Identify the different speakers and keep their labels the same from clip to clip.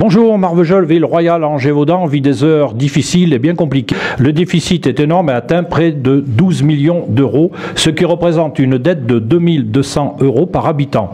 Speaker 1: Bonjour, Marvejols, ville royale Angers-Vaudan, vit des heures difficiles et bien compliquées. Le déficit est énorme et atteint près de 12 millions d'euros, ce qui représente une dette de 2200 € par habitant.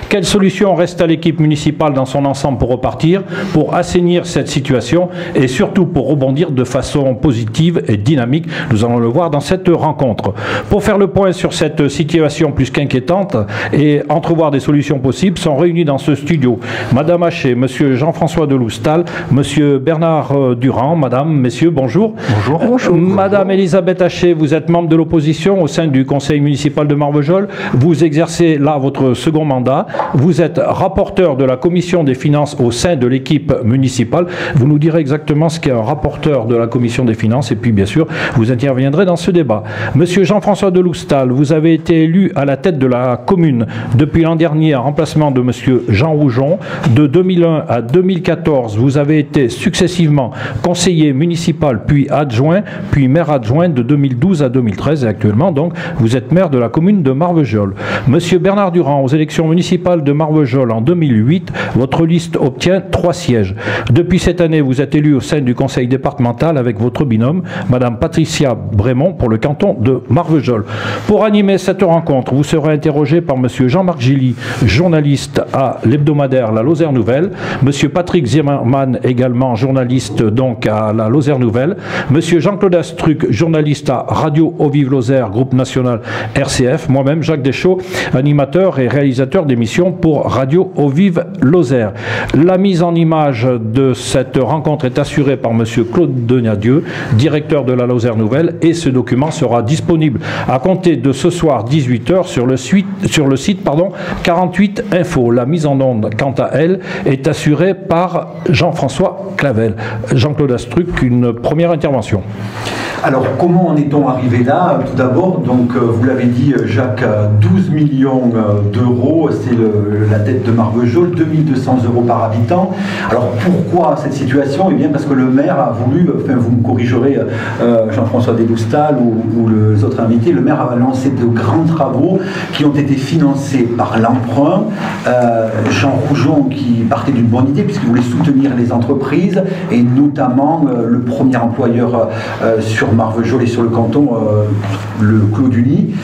Speaker 1: Quelle solution reste à l'équipe municipale dans son ensemble pour repartir, pour assainir cette situation et surtout pour rebondir de façon positive et dynamique? Nous allons le voir dans cette rencontre. Pour faire le point sur cette situation plus qu'inquiétante et entrevoir des solutions possibles, sont réunis dans ce studio Madame Haché, Monsieur Jean-François Deloustal, Monsieur Bernard Durand, Madame, Messieurs, bonjour.
Speaker 2: Bonjour.
Speaker 1: Bonjour. Madame Elisabeth Haché, vous êtes membre de l'opposition au sein du conseil municipal de Marvejols. Vous exercez là votre second mandat. Vous êtes rapporteur de la commission des finances au sein de l'équipe municipale. Vous nous direz exactement ce qu'est un rapporteur de la commission des finances et puis bien sûr vous interviendrez dans ce débat. Monsieur Jean-François Deloustal, vous avez été élu à la tête de la commune depuis l'an dernier en remplacement de Monsieur Jean Roujon. De 2001 à 2014, vous avez été successivement conseiller municipal, puis adjoint, puis maire adjoint de 2012 à 2013 et actuellement donc vous êtes maire de la commune de Marvejols. Monsieur Bernard Durand, aux élections municipales de Marvejols en 2008, votre liste obtient 3 sièges. Depuis cette année, vous êtes élu au sein du conseil départemental avec votre binôme, Madame Patricia Brémond, pour le canton de Marvejols. Pour animer cette rencontre, vous serez interrogé par Monsieur Jean-Marc Gilly, journaliste à l'hebdomadaire La Lozère Nouvelle, Monsieur Patrick Zimmermann, également journaliste donc à La Lozère Nouvelle, Monsieur Jean-Claude Astruc, journaliste à Radio Eau Vive Lozère, groupe national RCF, moi-même Jacques Deschaux, animateur et réalisateur d'émissions pour Radio Eau Vive Lozère. La mise en image de cette rencontre est assurée par Monsieur Claude Denadieu, directeur de La Lozère Nouvelle, et ce document sera disponible à compter de ce soir 18 h sur le site 48 Info. La mise en onde, quant à elle, est assurée par Jean-François Clavel. Jean-Claude Astruc, une première intervention.
Speaker 2: Alors, comment en est-on arrivé là? Tout d'abord, donc, vous l'avez dit, Jacques, 12 millions d'euros, c'est la dette de Marvejols, 2200 € par habitant. Alors, pourquoi cette situation? Eh bien, parce que le maire a voulu, enfin, vous me corrigerez, Jean-François Deloustal ou les autres invités, le maire a lancé de grands travaux qui ont été financés par l'emprunt. Jean Roujon, qui partait d'une bonne idée, puisqu'il voulait soutenir les entreprises, et notamment le premier employeur sur Marvejols et sur le canton, le Clos du Nid.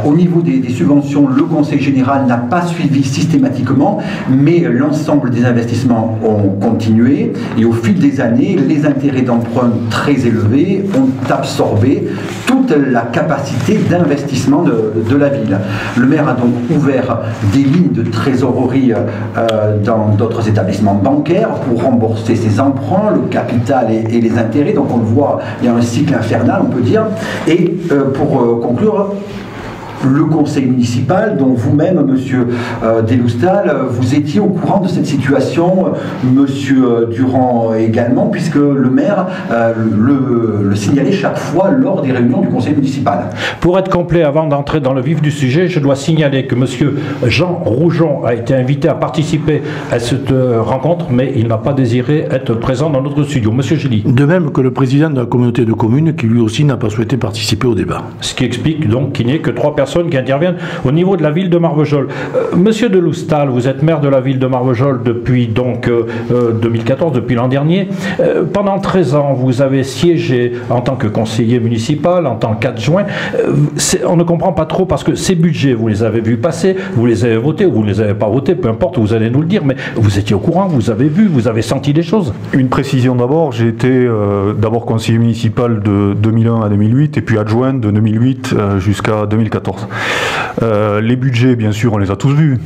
Speaker 2: Au niveau des subventions, le Conseil général n'a pas suivi systématiquement, mais l'ensemble des investissements ont continué et au fil des années, les intérêts d'emprunt très élevés ont absorbé toute la capacité d'investissement de la ville. Le maire a donc ouvert des lignes de trésorerie dans d'autres établissements bancaires pour rembourser ses emprunts, le capital et les intérêts. Donc on le voit, il y a un cycle infernal, on peut dire. Et pour conclure, le conseil municipal, dont vous-même, Monsieur Deloustal, vous étiez au courant de cette situation, Monsieur Durand également, puisque le maire le signalait chaque fois lors des réunions du conseil municipal.
Speaker 1: Pour être complet, avant d'entrer dans le vif du sujet, je dois signaler que Monsieur Jean Roujon a été invité à participer à cette rencontre, mais il n'a pas désiré être présent dans notre studio. Monsieur Gilly.
Speaker 3: De même que le président de la communauté de communes, qui lui aussi n'a pas souhaité participer au débat. Ce
Speaker 1: qui explique donc qu'il n'y ait que 3 personnes qui interviennent au niveau de la ville de Marvejols. Monsieur Deloustal, vous êtes maire de la ville de Marvejols depuis donc 2014, depuis l'an dernier. Pendant 13 ans, vous avez siégé en tant que conseiller municipal, en tant qu'adjoint. On ne comprend pas trop parce que ces budgets, vous les avez vus passer, vous les avez votés ou vous ne les avez pas votés, peu importe, vous allez nous le dire, mais vous étiez au courant, vous avez vu, vous avez senti des choses.
Speaker 4: Une précision d'abord, j'ai été d'abord conseiller municipal de 2001 à 2008 et puis adjoint de 2008 jusqu'à 2014. Les budgets, bien sûr, on les a tous vus.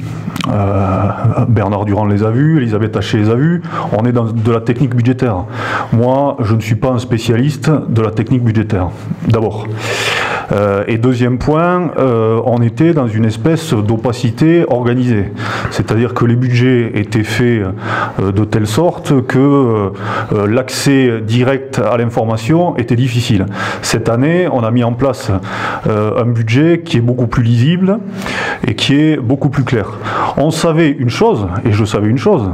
Speaker 4: Bernard Durand les a vus, Elisabeth Haché les a vus. On est dans de la technique budgétaire. Moi, je ne suis pas un spécialiste de la technique budgétaire, d'abord. Et deuxième point, on était dans une espèce d'opacité organisée. C'est-à-dire que les budgets étaient faits de telle sorte que l'accès direct à l'information était difficile. Cette année, on a mis en place un budget qui est beaucoup plus lisible et qui est beaucoup plus clair. On savait une chose, et je savais une chose,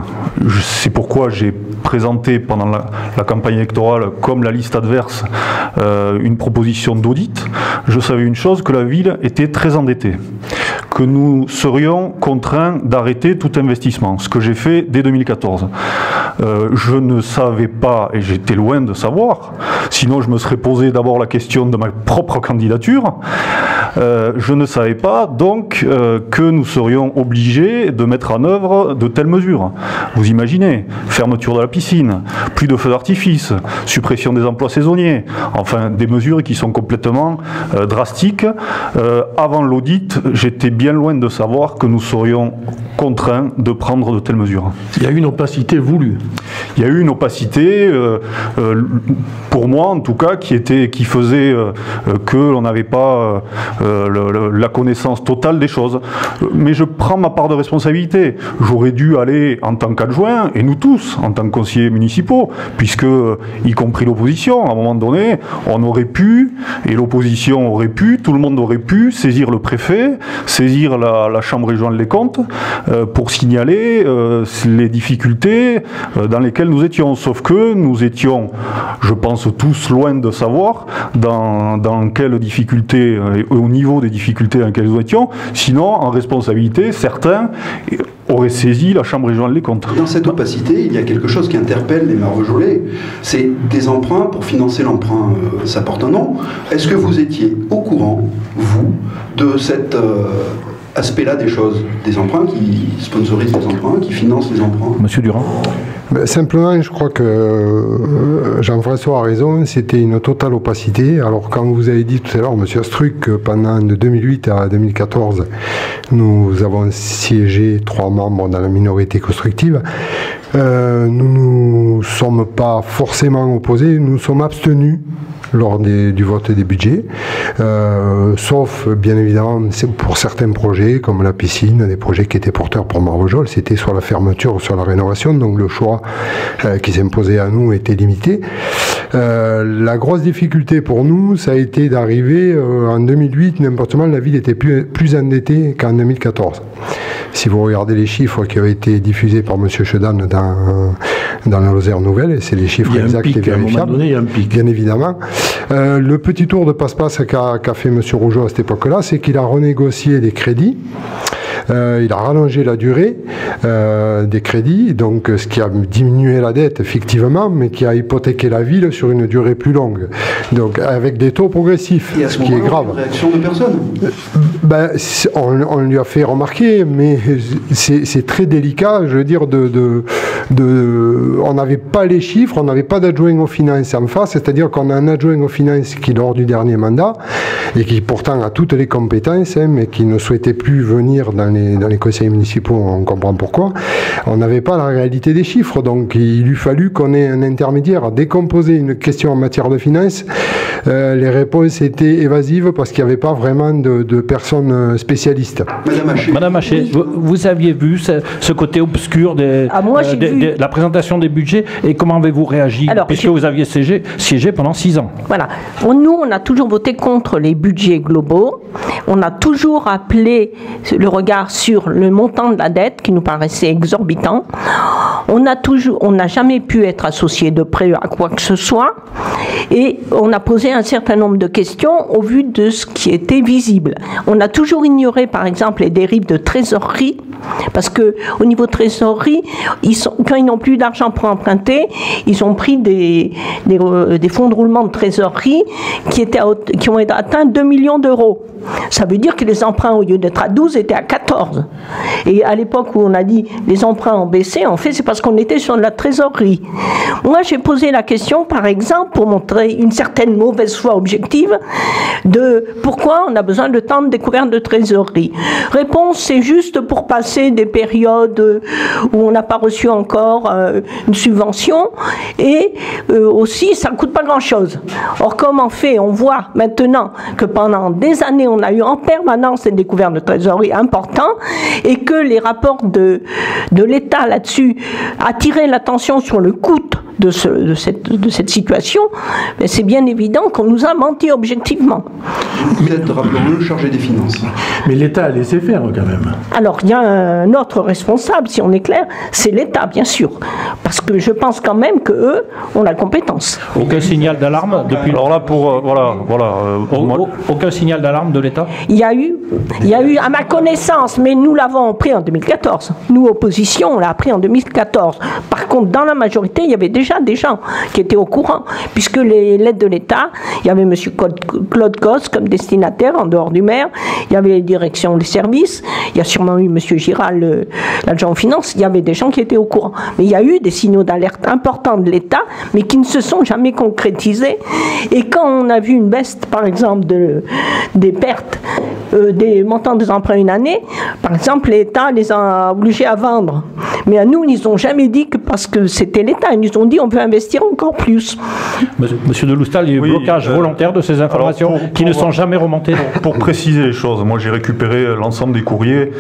Speaker 4: c'est pourquoi j'ai présenté pendant la campagne électorale comme la liste adverse une proposition d'audit. Je savais une chose, que la ville était très endettée, que nous serions contraints d'arrêter tout investissement, ce que j'ai fait dès 2014. Je ne savais pas, et j'étais loin de savoir, sinon je me serais posé d'abord la question de ma propre candidature. Je ne savais pas donc que nous serions obligés de mettre en œuvre de telles mesures. Vous imaginez, fermeture de la piscine, plus de feux d'artifice, suppression des emplois saisonniers, enfin des mesures qui sont complètement drastiques. Avant l'audit, j'étais bien loin de savoir que nous serions contraints de prendre de telles mesures.
Speaker 3: Il y a eu une opacité voulue.
Speaker 4: Il y a eu une opacité, pour moi en tout cas, qui faisait que l'on n'avait pas la connaissance totale des choses. Mais je prends ma part de responsabilité. J'aurais dû aller en tant qu'adjoint, et nous tous, en tant que conseillers municipaux, puisque, y compris l'opposition, à un moment donné, on aurait pu, et l'opposition aurait pu, tout le monde aurait pu saisir le préfet, saisir la Chambre régionale des comptes, pour signaler les difficultés dans lesquelles nous étions. Sauf que nous étions, je pense tous, loin de savoir dans quelles difficultés, au niveau des difficultés dans lesquelles nous étions. Sinon, en responsabilité, certains auraient saisi la Chambre régionale des comptes.
Speaker 5: Dans cette opacité, il y a quelque chose qui interpelle les Marvejolais, c'est des emprunts pour financer l'emprunt. Ça porte un nom. Est-ce que vous étiez au courant, vous, de cet aspect-là des choses, des emprunts qui sponsorisent les emprunts, qui financent les emprunts?
Speaker 1: Monsieur Durand.
Speaker 6: Simplement, je crois que Jean-François a raison, c'était une totale opacité. Alors, quand vous avez dit tout à l'heure, monsieur Astruc, que pendant de 2008 à 2014, nous avons siégé 3 membres dans la minorité constructive, nous ne nous sommes pas forcément opposés, nous nous sommes abstenus lors du vote des budgets, sauf bien évidemment pour certains projets comme la piscine, des projets qui étaient porteurs pour Marvejol, c'était sur la fermeture ou sur la rénovation, donc le choix qui s'imposait à nous était limité. La grosse difficulté pour nous, ça a été d'arriver en 2008, n'importe comment, la ville était plus endettée qu'en 2014. Si vous regardez les chiffres qui ont été diffusés par M. Chedan dans la Lozère Nouvelle, c'est les chiffres exacts et vérifiables. À un moment donné, il y a un pic. Bien évidemment. Le petit tour de passe-passe qu'a fait M. Rougeau à cette époque-là, c'est qu'il a renégocié les crédits. Il a rallongé la durée des crédits, donc ce qui a diminué la dette effectivement, mais qui a hypothéqué la ville sur une durée plus longue, donc avec des taux progressifs, ce qui est grave.
Speaker 5: Une réaction de personne.
Speaker 6: On lui a fait remarquer, mais c'est très délicat, je veux dire, on n'avait pas les chiffres, on n'avait pas d'adjoint aux finances en face, c'est-à-dire qu'on a un adjoint aux finances qui, lors du dernier mandat, et qui pourtant a toutes les compétences, mais qui ne souhaitait plus venir dans les conseils municipaux, on comprend pourquoi, on n'avait pas la réalité des chiffres, donc il lui fallu qu'on ait un intermédiaire. Dès qu'on posait une question en matière de finances, les réponses étaient évasives parce qu'il n'y avait pas vraiment de personnes spécialistes.
Speaker 1: Madame Haché, vous aviez vu ce côté obscur de la présentation des budgets, et comment avez-vous réagi? Alors, puisque vous aviez siégé pendant 6 ans.
Speaker 7: Voilà. Nous, on a toujours voté contre les budgets globaux. On a toujours appelé le regard sur le montant de la dette qui nous paraissait exorbitant. On n'a jamais pu être associé de près à quoi que ce soit, et on a posé un certain nombre de questions au vu de ce qui était visible. On a toujours ignoré, par exemple, les dérives de trésorerie, parce que au niveau trésorerie, quand ils n'ont plus d'argent pour emprunter, ils ont pris des fonds de roulement de trésorerie qui ont atteint 2 millions d'euros. Ça veut dire que les emprunts, au lieu d'être à 12, étaient à 14. Et à l'époque où on a dit les emprunts ont baissé, en fait, c'est parce qu'on était sur de la trésorerie. Moi, j'ai posé la question, par exemple, pour montrer une certaine mauvaise foi objective, de pourquoi on a besoin de tant de découvertes de trésorerie. Réponse, c'est juste pour passer des périodes où on n'a pas reçu encore une subvention, et aussi, ça ne coûte pas grand-chose. Or, comme en fait, on voit maintenant que pendant des années, on a eu en permanence des découvertes de trésorerie importantes, et que les rapports de l'État là-dessus attiraient l'attention sur le coût de cette situation, mais c'est bien évident qu'on nous a menti objectivement.
Speaker 5: Vous êtes, rappelons-le, chargé des finances.
Speaker 3: Mais l'État a laissé faire quand même.
Speaker 7: Alors, il y a un autre responsable, si on est clair, c'est l'État, bien sûr. Parce que je pense quand même qu'eux ont la compétence.
Speaker 1: Aucun signal d'alarme depuis...
Speaker 4: Alors là,
Speaker 1: Aucun signal d'alarme de l'État?
Speaker 7: Il y a eu, à ma connaissance, mais nous l'avons pris en 2014. Nous, opposition, on l'a pris en 2014. Par contre, dans la majorité, il y avait déjà des gens qui étaient au courant, puisque les lettres de l'État, il y avait M. Claude Cos comme destinataire, en dehors du maire, il y avait les directions des services, il y a sûrement eu M. Giral, l'adjoint aux finances, il y avait des gens qui étaient au courant. Mais il y a eu des signaux d'alerte importants de l'État, mais qui ne se sont jamais concrétisés. Et quand on a vu une baisse, par exemple, des pertes, des montants des emprunts une année, par exemple, l'État les a obligés à vendre. Mais à nous, ils n'ont jamais dit que parce que c'était l'État, ils nous ont dit on peut investir encore plus.
Speaker 1: Monsieur de Loustal, il y a eu blocage volontaire de ces informations qui ne sont jamais remontées.
Speaker 4: Pour préciser les choses, moi j'ai récupéré l'ensemble des courriers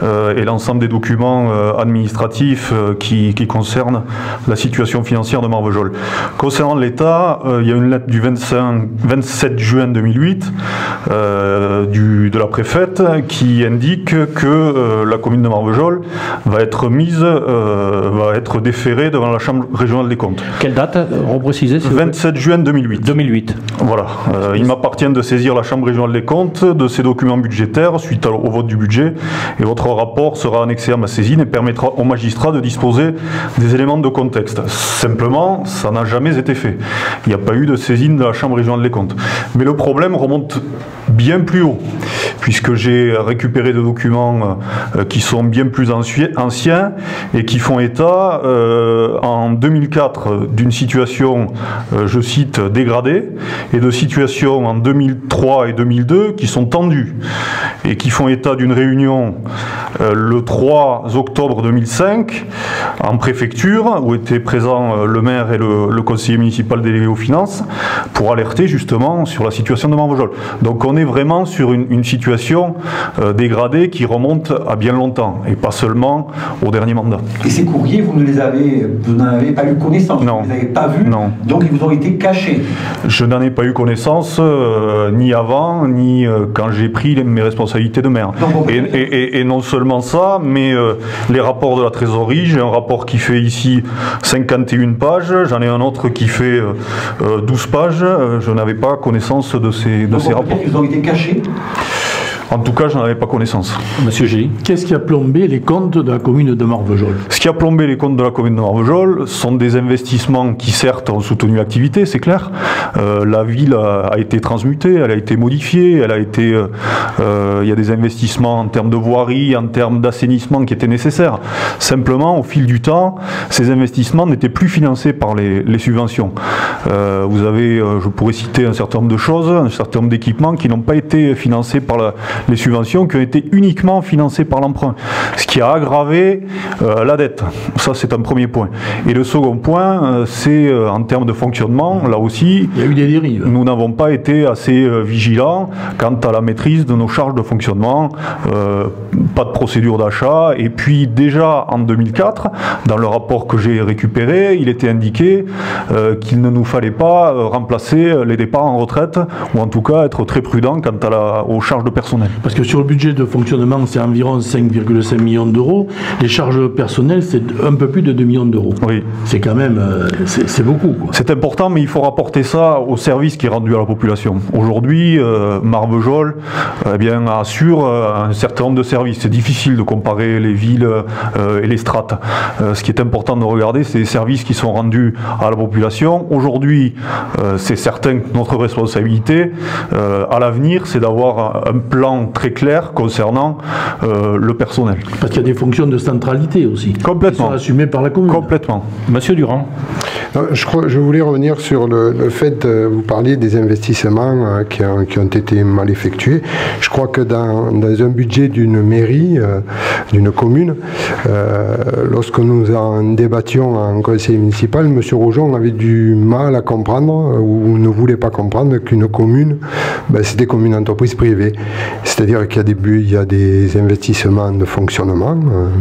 Speaker 4: et l'ensemble des documents administratifs qui concernent la situation financière de Marvejols. Concernant l'État, il y a une lettre du 27 juin 2008 de la préfète qui indique que la commune de Marvejols va être déférée devant la Chambre régionale des comptes.
Speaker 1: Quelle date, reprécisez?
Speaker 4: 27 juin 2008.
Speaker 1: 2008.
Speaker 4: Voilà. Il m'appartient de saisir la Chambre régionale des comptes de ces documents budgétaires suite au vote du budget, et votre rapport sera annexé à ma saisine et permettra au magistrat de disposer des éléments de contexte. Simplement, ça n'a jamais été fait. Il n'y a pas eu de saisine de la Chambre régionale des comptes. Mais le problème remonte bien plus haut, puisque j'ai récupéré des documents qui sont bien plus anciens et qui font état en 2004 d'une situation, je cite, dégradée, et de situations en 2003 et 2002 qui sont tendues et qui font état d'une réunion le 3 octobre 2005 en préfecture où étaient présents le maire et le conseiller municipal délégué aux finances pour alerter justement sur la situation de Marvejols. Donc on est vraiment sur une situation dégradée qui remonte à bien longtemps et pas seulement au dernier mandat.
Speaker 2: Et ces courriers, vous n'en avez pas eu connaissance?
Speaker 4: Non.
Speaker 2: Vous n'avez pas vu?
Speaker 4: Non.
Speaker 2: Donc ils vous ont été cachés?
Speaker 4: Je n'en ai pas eu connaissance ni avant, ni quand j'ai pris mes responsabilités de maire. Et non seulement ça, mais les rapports de la trésorerie, j'ai un rapport qui fait ici 51 pages, j'en ai un autre qui fait 12 pages, je n'avais pas connaissance de ces rapports.
Speaker 2: Ils ont été cachés?
Speaker 4: En tout cas, je n'en avais pas connaissance.
Speaker 1: Monsieur G.
Speaker 3: Qu'est-ce qui a plombé les comptes de la commune de Marvejols?
Speaker 4: Ce qui a plombé les comptes de la commune de Marvejols sont des investissements qui, certes, ont soutenu l'activité, c'est clair. La ville a été transmutée, elle a été modifiée, il y a des investissements en termes de voirie, en termes d'assainissement qui étaient nécessaires. Simplement, au fil du temps, ces investissements n'étaient plus financés par les subventions. Vous avez, je pourrais citer un certain nombre de choses, un certain nombre d'équipements qui n'ont pas été financés par les subventions, qui ont été uniquement financées par l'emprunt, ce qui a aggravé la dette. Ça, c'est un premier point. Et le second point, c'est en termes de fonctionnement, là aussi,
Speaker 3: il y a eu des dérives.
Speaker 4: Nous n'avons pas été assez vigilants quant à la maîtrise de nos charges de fonctionnement, pas de procédure d'achat, et puis déjà en 2004, dans le rapport que j'ai récupéré, il était indiqué qu'il ne nous fallait pas remplacer les départs en retraite, ou en tout cas être très prudent quant aux charges de personnel.
Speaker 3: Parce que sur le budget de fonctionnement, c'est environ 5,5 millions d'euros. Les charges personnelles, c'est un peu plus de 2 millions d'euros.
Speaker 4: Oui.
Speaker 3: C'est quand même, c'est beaucoup.
Speaker 4: C'est important, mais il faut rapporter ça au service qui est rendu à la population. Aujourd'hui, Marvejols assure un certain nombre de services. C'est difficile de comparer les villes et les strates. Ce qui est important de regarder, c'est les services qui sont rendus à la population. Aujourd'hui, c'est certain que notre responsabilité à l'avenir, c'est d'avoir un plan très clair concernant le personnel.
Speaker 3: Parce qu'il y a des fonctions de centralité aussi.
Speaker 4: Complètement.
Speaker 3: Qui sont assumées par la commune.
Speaker 4: Complètement.
Speaker 1: Monsieur Durand.
Speaker 6: Je voulais revenir sur le fait, vous parliez des investissements qui ont été mal effectués. Je crois que dans un budget d'une mairie, d'une commune, lorsque nous en débattions en conseil municipal, M. Roujon avait du mal à comprendre ou ne voulait pas comprendre qu'une commune, c'était comme une entreprise privée. C'est-à-dire qu'il y a des investissements de fonctionnement,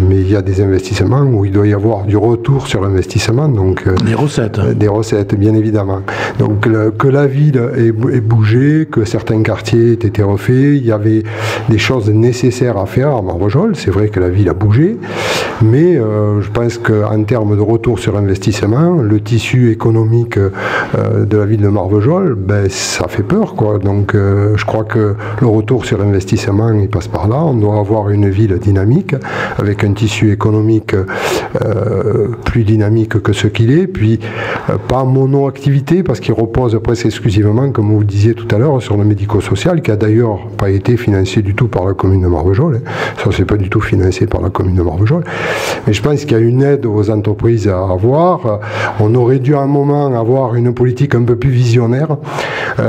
Speaker 6: mais il y a des investissements où il doit y avoir du retour sur l'investissement. Donc,
Speaker 3: des recettes. recettes.
Speaker 6: Des recettes, bien évidemment. Donc que la ville ait bougé, que certains quartiers aient été refaits, il y avait des choses nécessaires à faire à Marvejols. C'est vrai que la ville a bougé, mais je pense qu'en termes de retour sur investissement, le tissu économique de la ville de Marvejols, ben, ça fait peur, quoi. Donc je crois que le retour sur investissement, il passe par là. On doit avoir une ville dynamique, avec un tissu économique plus dynamique que ce qu'il est, puis pas mono-activité, parce qu'il repose presque exclusivement, comme vous le disiez tout à l'heure, sur le médico-social, qui a d'ailleurs pas été financé du tout par la commune de Marvejols. Ça, c'est pas du tout financé par la commune de Marvejols. Mais je pense qu'il y a une aide aux entreprises à avoir. On aurait dû à un moment avoir une politique un peu plus visionnaire.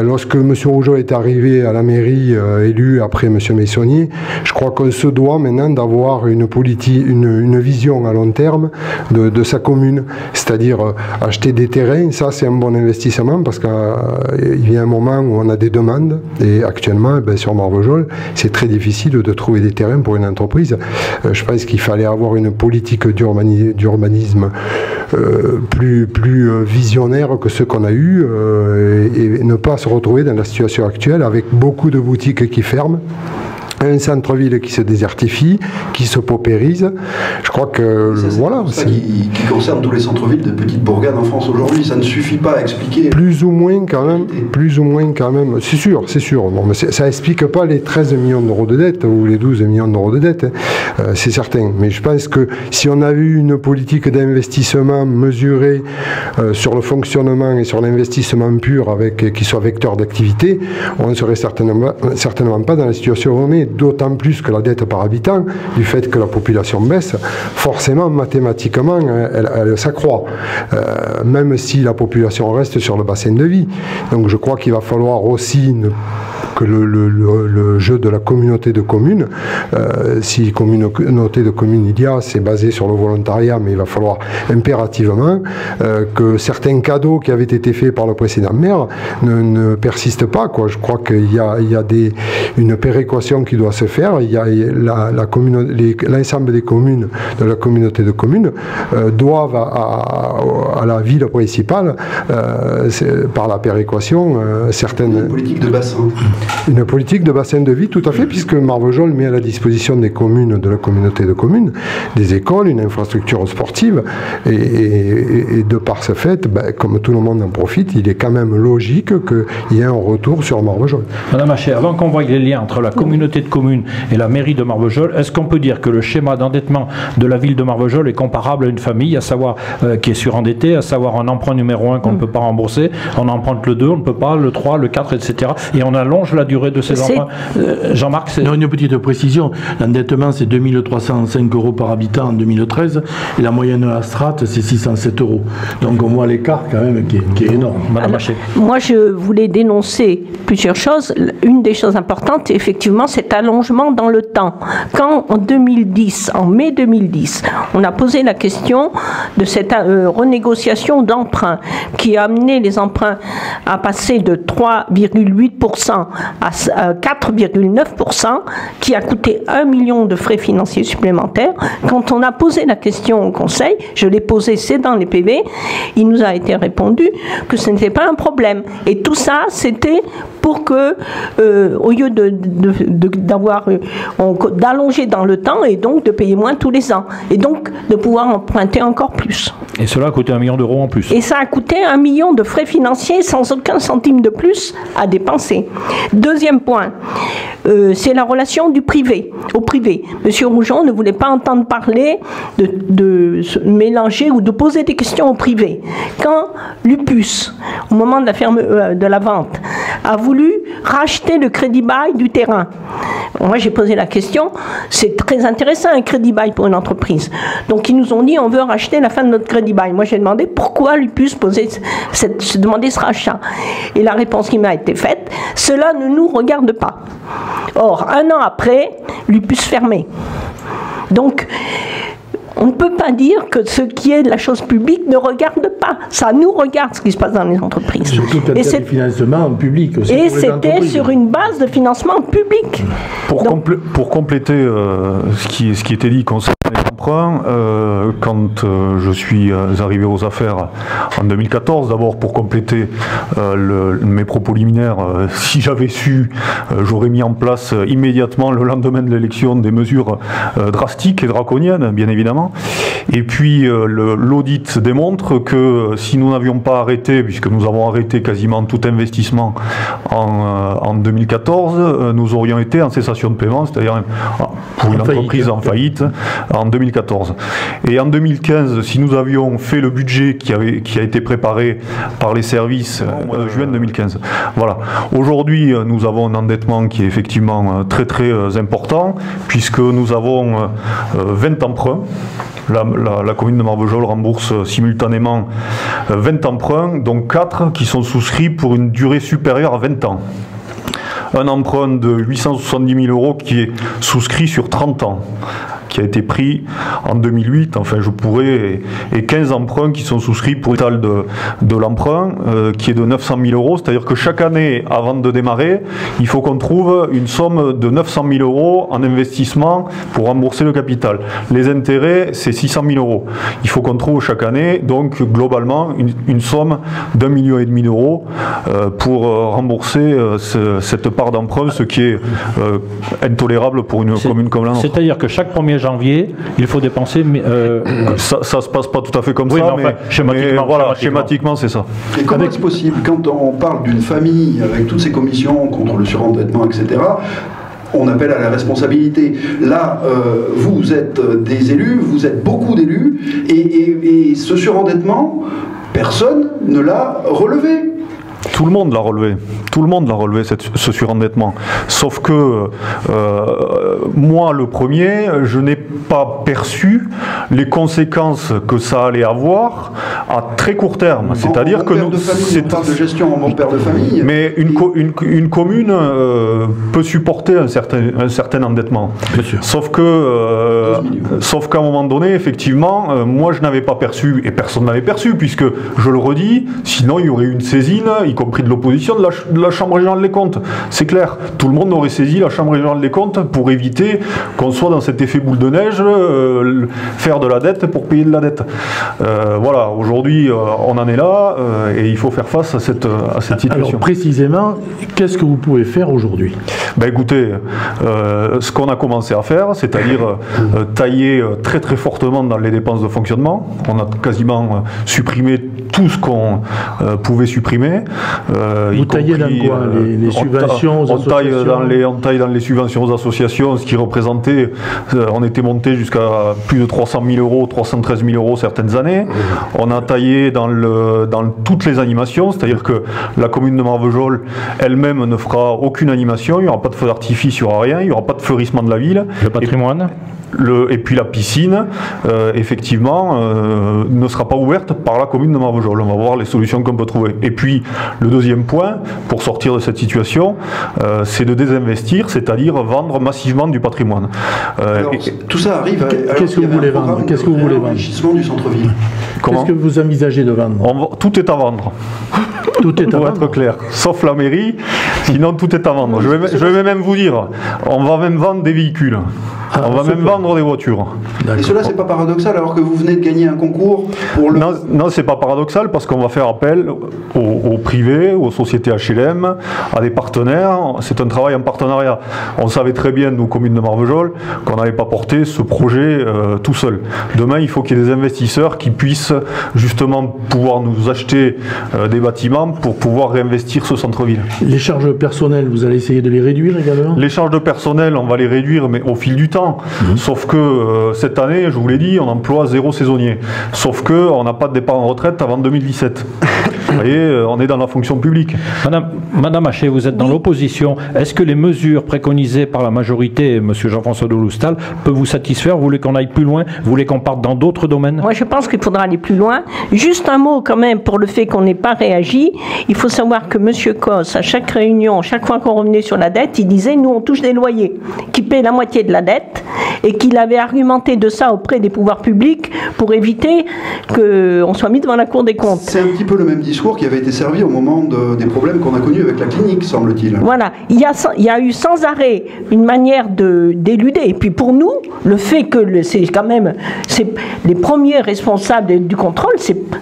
Speaker 6: Lorsque M. Rougeol est arrivé à la mairie, élu après M. Messonnier, je crois qu'on se doit maintenant d'avoir une politique, une vision à long terme de sa commune. C'est-à-dire acheter des terrains, ça c'est un bon investissement, parce qu'il y a un moment où on a des demandes, et actuellement, ben, sur Marvejols, c'est très difficile de trouver des terrains pour une entreprise. Je pense qu'il fallait avoir une politique d'urbanisme plus visionnaire que ce qu'on a eu, et ne pas se retrouver dans la situation actuelle avec beaucoup de boutiques qui ferment, un centre-ville qui se désertifie, qui se paupérise. Je crois que voilà.
Speaker 5: C'est ça qui concerne tous les centres-villes de petites bourgades en France aujourd'hui. Ça ne suffit pas à expliquer.
Speaker 6: Plus ou moins quand même. Plus ou moins quand même. C'est sûr, c'est sûr. Non, mais ça explique pas les 13 millions d'euros de dette ou les 12 millions d'euros de dette. C'est certain. Mais je pense que si on avait eu une politique d'investissement mesurée sur le fonctionnement et sur l'investissement pur, qui soit vecteur d'activité, on ne serait certainement pas dans la situation où on est. D'autant plus que la dette par habitant, du fait que la population baisse, forcément, mathématiquement, elle s'accroît, même si la population reste sur le bassin de vie. Donc je crois qu'il va falloir aussi que le jeu de la communauté de communes, si communauté de communes il y a, c'est basé sur le volontariat, mais il va falloir impérativement que certains cadeaux qui avaient été faits par le précédent maire ne persistent pas, quoi. Je crois qu'il y a une péréquation qui doit se faire. Il y a l'ensemble des communes de la communauté de communes doivent à la ville principale, par la péréquation, certaines...
Speaker 5: Une politique de bassin.
Speaker 6: Une politique de bassin de vie, tout à fait, puisque Marvejols met à la disposition des communes, de la communauté de communes, des écoles, une infrastructure sportive, et de par ce fait, ben, comme tout le monde en profite, il est quand même logique qu'il y ait un retour sur Marvejols.
Speaker 1: Madame Haché, avant qu'on voie les liens entre la communauté de communes et la mairie de Marvejols, est-ce qu'on peut dire que le schéma d'endettement de la ville de Marvejols est comparable à une famille, à savoir qui est surendettée, à savoir un emprunt numéro 1 qu'on ne peut pas rembourser, on emprunte le 2, on ne peut pas, le 3, le 4, etc. Et on allonge la durée de ces emprunts. Jean-Marc, c'est...
Speaker 3: Une petite précision, l'endettement c'est 2305 euros par habitant en 2013, et la moyenne de la strate c'est 607 euros. Donc on voit l'écart quand même qui est énorme.
Speaker 1: Madame Haché.
Speaker 7: Moi je voulais dénoncer plusieurs choses. Une des choses importantes, effectivement, cet allongement dans le temps. Quand en mai 2010, on a posé la question de cette renégociation d'emprunts qui a amené les emprunts à passer de 3,8% à 4,9%, qui a coûté 1 million de frais financiers supplémentaires. Quand on a posé la question au Conseil, je l'ai posé, c'est dans les PV, il nous a été répondu que ce n'était pas un problème. Et tout ça, c'était pour que, au lieu d'allonger dans le temps et donc de payer moins tous les ans, et donc de pouvoir emprunter encore plus.
Speaker 1: Et cela a coûté 1 million d'euros en plus.
Speaker 7: Et ça a coûté 1 million de frais financiers sans aucun centime de plus à dépenser. Deuxième point, c'est la relation du privé au privé. Monsieur Rougeol ne voulait pas entendre parler de se mélanger ou de poser des questions au privé. Quand l'UPUS, au moment de la vente, a voulu racheter le crédit bail du terrain, moi j'ai posé la question, c'est très intéressant un crédit bail pour une entreprise. Donc ils nous ont dit on veut racheter la fin de notre crédit bail. Moi j'ai demandé pourquoi l'UPUS se demandait ce rachat. Et la réponse qui m'a été faite, cela ne nous regarde pas. Or, un an après, l'UPUS fermait. Donc, on ne peut pas dire que ce qui est de la chose publique ne regarde pas. Ça nous regarde ce qui se passe dans les entreprises.
Speaker 3: Surtout quand il y a du financement public aussi.
Speaker 7: Et c'était sur une base de financement public.
Speaker 4: Pour compléter ce qui était dit concernant les emprunts d'emprunt quand je suis arrivé aux affaires en 2014. D'abord pour compléter mes propos liminaires, si j'avais su, j'aurais mis en place immédiatement le lendemain de l'élection des mesures drastiques et draconiennes, bien évidemment. Et puis l'audit démontre que si nous n'avions pas arrêté, puisque nous avons arrêté quasiment tout investissement en 2014, nous aurions été en cessation de paiement, c'est-à-dire pour une entreprise en faillite en 2014. Et en 2015, si nous avions fait le budget qui a été préparé par les services au mois de juin 2015. Voilà. Aujourd'hui, nous avons un endettement qui est effectivement très très important, puisque nous avons 20 emprunts. La commune de Marvejols rembourse simultanément 20 emprunts, dont 4 qui sont souscrits pour une durée supérieure à 20 ans. Un emprunt de 870 000 € qui est souscrit sur 30 ans, qui a été pris en 2008, enfin je pourrais, et 15 emprunts qui sont souscrits pour le total de l'emprunt, qui est de 900 000 €, c'est-à-dire que chaque année, avant de démarrer, il faut qu'on trouve une somme de 900 000 € en investissement pour rembourser le capital. Les intérêts, c'est 600 000 €. Il faut qu'on trouve chaque année, donc globalement, une somme d'1,5 million d'euros pour rembourser cette part d'emprunt, ce qui est intolérable pour une commune comme la nôtre.
Speaker 1: C'est-à-dire que chaque 1er janvier, il faut dépenser...
Speaker 4: Ça se passe pas tout à fait comme
Speaker 1: oui,
Speaker 4: ça,
Speaker 1: mais schématiquement,
Speaker 4: voilà, schématiquement c'est ça.
Speaker 5: Et comment est-ce possible, quand on parle d'une famille avec toutes ces commissions contre le surendettement, etc., on appelle à la responsabilité. Là, vous êtes des élus, vous êtes beaucoup d'élus, et ce surendettement, personne ne l'a relevé.
Speaker 4: Tout le monde l'a relevé. Tout le monde l'a relevé, ce surendettement. Sauf que moi, le premier, je n'ai pas perçu les conséquences que ça allait avoir à très court terme. C'est-à-dire que nous,
Speaker 5: on parle de gestion en bon père de famille.
Speaker 4: Mais une commune peut supporter un certain endettement. Sauf qu'à un moment donné, effectivement, moi je n'avais pas perçu, et personne n'avait perçu, puisque je le redis, sinon il y aurait eu une saisine, y compris de l'opposition, de la Chambre régionale des comptes. C'est clair, tout le monde aurait saisi la Chambre régionale des comptes pour éviter qu'on soit dans cet effet boule de neige, faire de la dette pour payer de la dette. Voilà, aujourd'hui on en est là et il faut faire face à cette situation.
Speaker 3: Alors précisément, qu'est-ce que vous pouvez faire aujourd'hui?
Speaker 4: Ben écoutez, ce qu'on a commencé à faire, c'est-à-dire tailler très très fortement dans les dépenses de fonctionnement. On a quasiment supprimé tout ce qu'on pouvait supprimer.
Speaker 3: Vous taillez dans quoi? Les subventions aux associations?
Speaker 4: On taille dans les subventions aux associations, ce qui représentait, on était monté jusqu'à plus de 300 000 €, 313 000 € certaines années. On a taillé dans toutes les animations, c'est-à-dire que la commune de Marvejols elle-même ne fera aucune animation, il n'y aura pas de feu d'artifice, il n'y aura rien, il n'y aura pas de fleurissement de la ville.
Speaker 1: Le patrimoine
Speaker 4: et puis la piscine, effectivement, ne sera pas ouverte par la commune de Marvejols. On va voir les solutions qu'on peut trouver. Et puis, le deuxième point, pour sortir de cette situation, c'est de désinvestir, c'est-à-dire vendre massivement du patrimoine.
Speaker 5: Alors, tout ça arrive à...
Speaker 3: Qu'est-ce que vous voulez vendre? Qu'est-ce que vous voulez vendre?
Speaker 5: L'enrichissement du centre-ville.
Speaker 3: Qu'est-ce que vous envisagez de vendre?
Speaker 4: Tout est à vendre.
Speaker 3: Tout est à vendre.
Speaker 4: Pour être clair, sauf la mairie, sinon tout est à vendre. Je vais même vous dire, on va même vendre des véhicules. On va même vendre des voitures.
Speaker 5: Et cela, c'est pas paradoxal alors que vous venez de gagner un concours pour le...
Speaker 4: Non, c'est pas paradoxal parce qu'on va faire appel aux privés, aux sociétés HLM, à des partenaires. C'est un travail en partenariat. On savait très bien, nous, communes de Marvejols, qu'on n'allait pas porter ce projet tout seul. Demain, il faut qu'il y ait des investisseurs qui puissent justement pouvoir nous acheter des bâtiments pour pouvoir réinvestir ce centre-ville.
Speaker 3: Les charges personnelles, vous allez essayer de les réduire également? Les
Speaker 4: charges de personnel, on va les réduire, mais au fil du temps. Sauf que cette année, je vous l'ai dit, on emploie 0 saisonnier. Sauf qu'on n'a pas de départ en retraite avant 2017. Vous voyez, on est dans la fonction publique.
Speaker 1: Madame Haché, vous êtes dans l'opposition. Est-ce que les mesures préconisées par la majorité, M. Jean-François Deloustal, peuvent vous satisfaire? Vous voulez qu'on aille plus loin? Vous voulez qu'on parte dans d'autres domaines?
Speaker 7: Moi, je pense qu'il faudra aller plus loin. Juste un mot quand même pour le fait qu'on n'ait pas réagi. Il faut savoir que M. Cos, à chaque réunion, chaque fois qu'on revenait sur la dette, il disait « nous, on touche des loyers », qui paient la moitié de la dette, et qu'il avait argumenté de ça auprès des pouvoirs publics pour éviter qu'on soit mis devant la Cour des comptes.
Speaker 5: C'est un petit peu le même discours discours qui avait été servi au moment des problèmes qu'on a connus avec la clinique, semble-t-il.
Speaker 7: Voilà, il y a eu sans arrêt une manière d'éluder. Et puis pour nous, le fait que c'est quand même les premiers responsables du contrôle,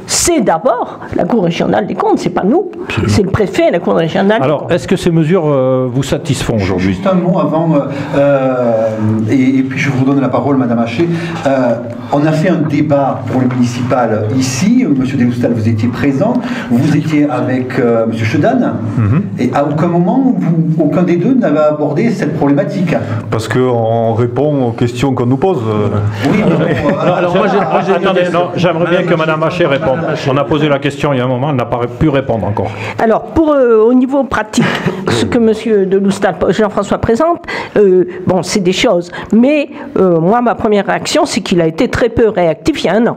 Speaker 7: c'est d'abord la Cour régionale des comptes, c'est pas nous, c'est le préfet et la Cour régionale.
Speaker 1: Alors, est-ce que ces mesures vous satisfont aujourd'hui?
Speaker 2: Juste un mot avant, et puis je vous redonne la parole, Madame Haché. On a fait un débat pour le municipal ici, Monsieur Deloustal, vous étiez présent, vous étiez avec Monsieur Chedan, et à aucun moment, aucun des deux n'avait abordé cette problématique.
Speaker 4: Parce qu'on répond aux questions qu'on nous pose.
Speaker 2: Oui,
Speaker 1: alors moi, j'aimerais bien que Madame Haché réponde. On a posé la question il y a un moment, elle n'a pas pu répondre encore.
Speaker 7: Alors, au niveau pratique, ce que M. Deloustal, Jean-François présente, bon, c'est des choses. Mais moi, ma première réaction, c'est qu'il a été très peu réactif il y a un an.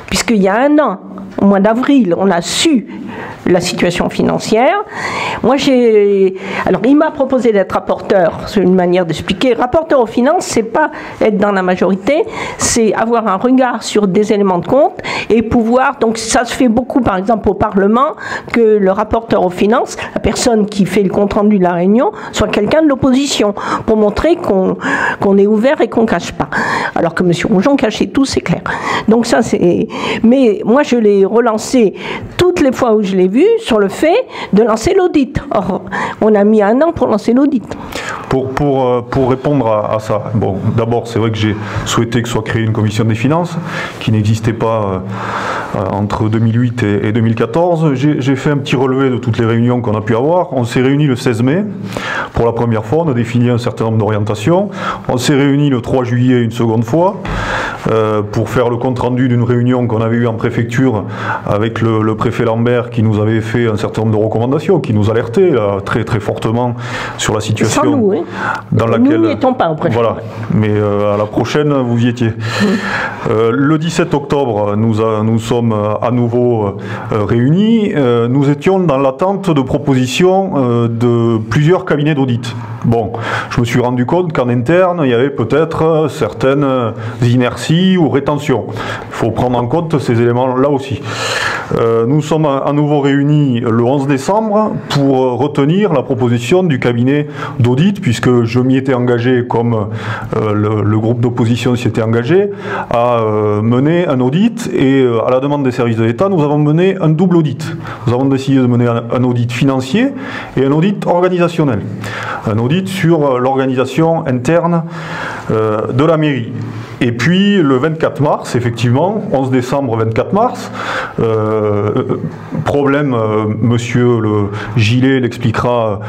Speaker 7: Puisqu'il y a un an, au mois d'avril, on a su la situation financière. Moi, alors, il m'a proposé d'être rapporteur, c'est une manière d'expliquer. Rapporteur aux finances, c'est pas être dans la majorité, c'est avoir un regard sur des éléments de compte et pouvoir, donc ça se fait beaucoup, par exemple, au Parlement, que le rapporteur aux finances, la personne qui fait le compte-rendu de la réunion, soit quelqu'un de l'opposition, pour montrer qu'on est ouvert et qu'on cache pas. Alors que M. Roujon cachait tout, c'est clair. Donc ça, c'est... Mais moi, je l'ai relancé toutes les fois où je l'ai vu sur le fait de lancer l'audit. Or, on a mis un an pour lancer l'audit.
Speaker 4: Pour répondre à ça, bon, d'abord, c'est vrai que j'ai souhaité que soit créée une commission des finances qui n'existait pas entre 2008 et 2014. J'ai fait un petit relevé de toutes les réunions qu'on a pu avoir. On s'est réunis le 16 mai pour la première fois, on a défini un certain nombre d'orientations. On s'est réunis le 3 juillet une seconde fois pour faire le compte-rendu d'une réunion qu'on avait eue en préfecture avec le préfet Lambert qui nous avait fait un certain nombre de recommandations, qui nous alertait là, très très fortement sur la situation.
Speaker 7: Sans nous, hein.
Speaker 4: Dans laquelle,
Speaker 7: nous n'y étions pas au préfet.
Speaker 4: Voilà, mais à la prochaine, vous y étiez. Le 17 octobre, nous sommes à nouveau réunis. Nous étions dans l'attente de propositions de plusieurs cabinets d'audit. Bon, je me suis rendu compte qu'en interne, il y avait peut-être certaines inerties ou rétentions. Il faut prendre en compte ces éléments-là aussi. Nous sommes à nouveau réunis le 11 décembre pour retenir la proposition du cabinet d'audit, puisque je m'y étais engagé, comme le groupe d'opposition s'y était engagé, à mener un audit, et à la demande des services de l'État, nous avons mené un double audit. Nous avons décidé de mener un audit financier et un audit organisationnel. Un audit sur l'organisation interne de la mairie. Et puis le 24 mars, effectivement, 11 décembre, 24 mars, problème, monsieur le Gillet l'expliquera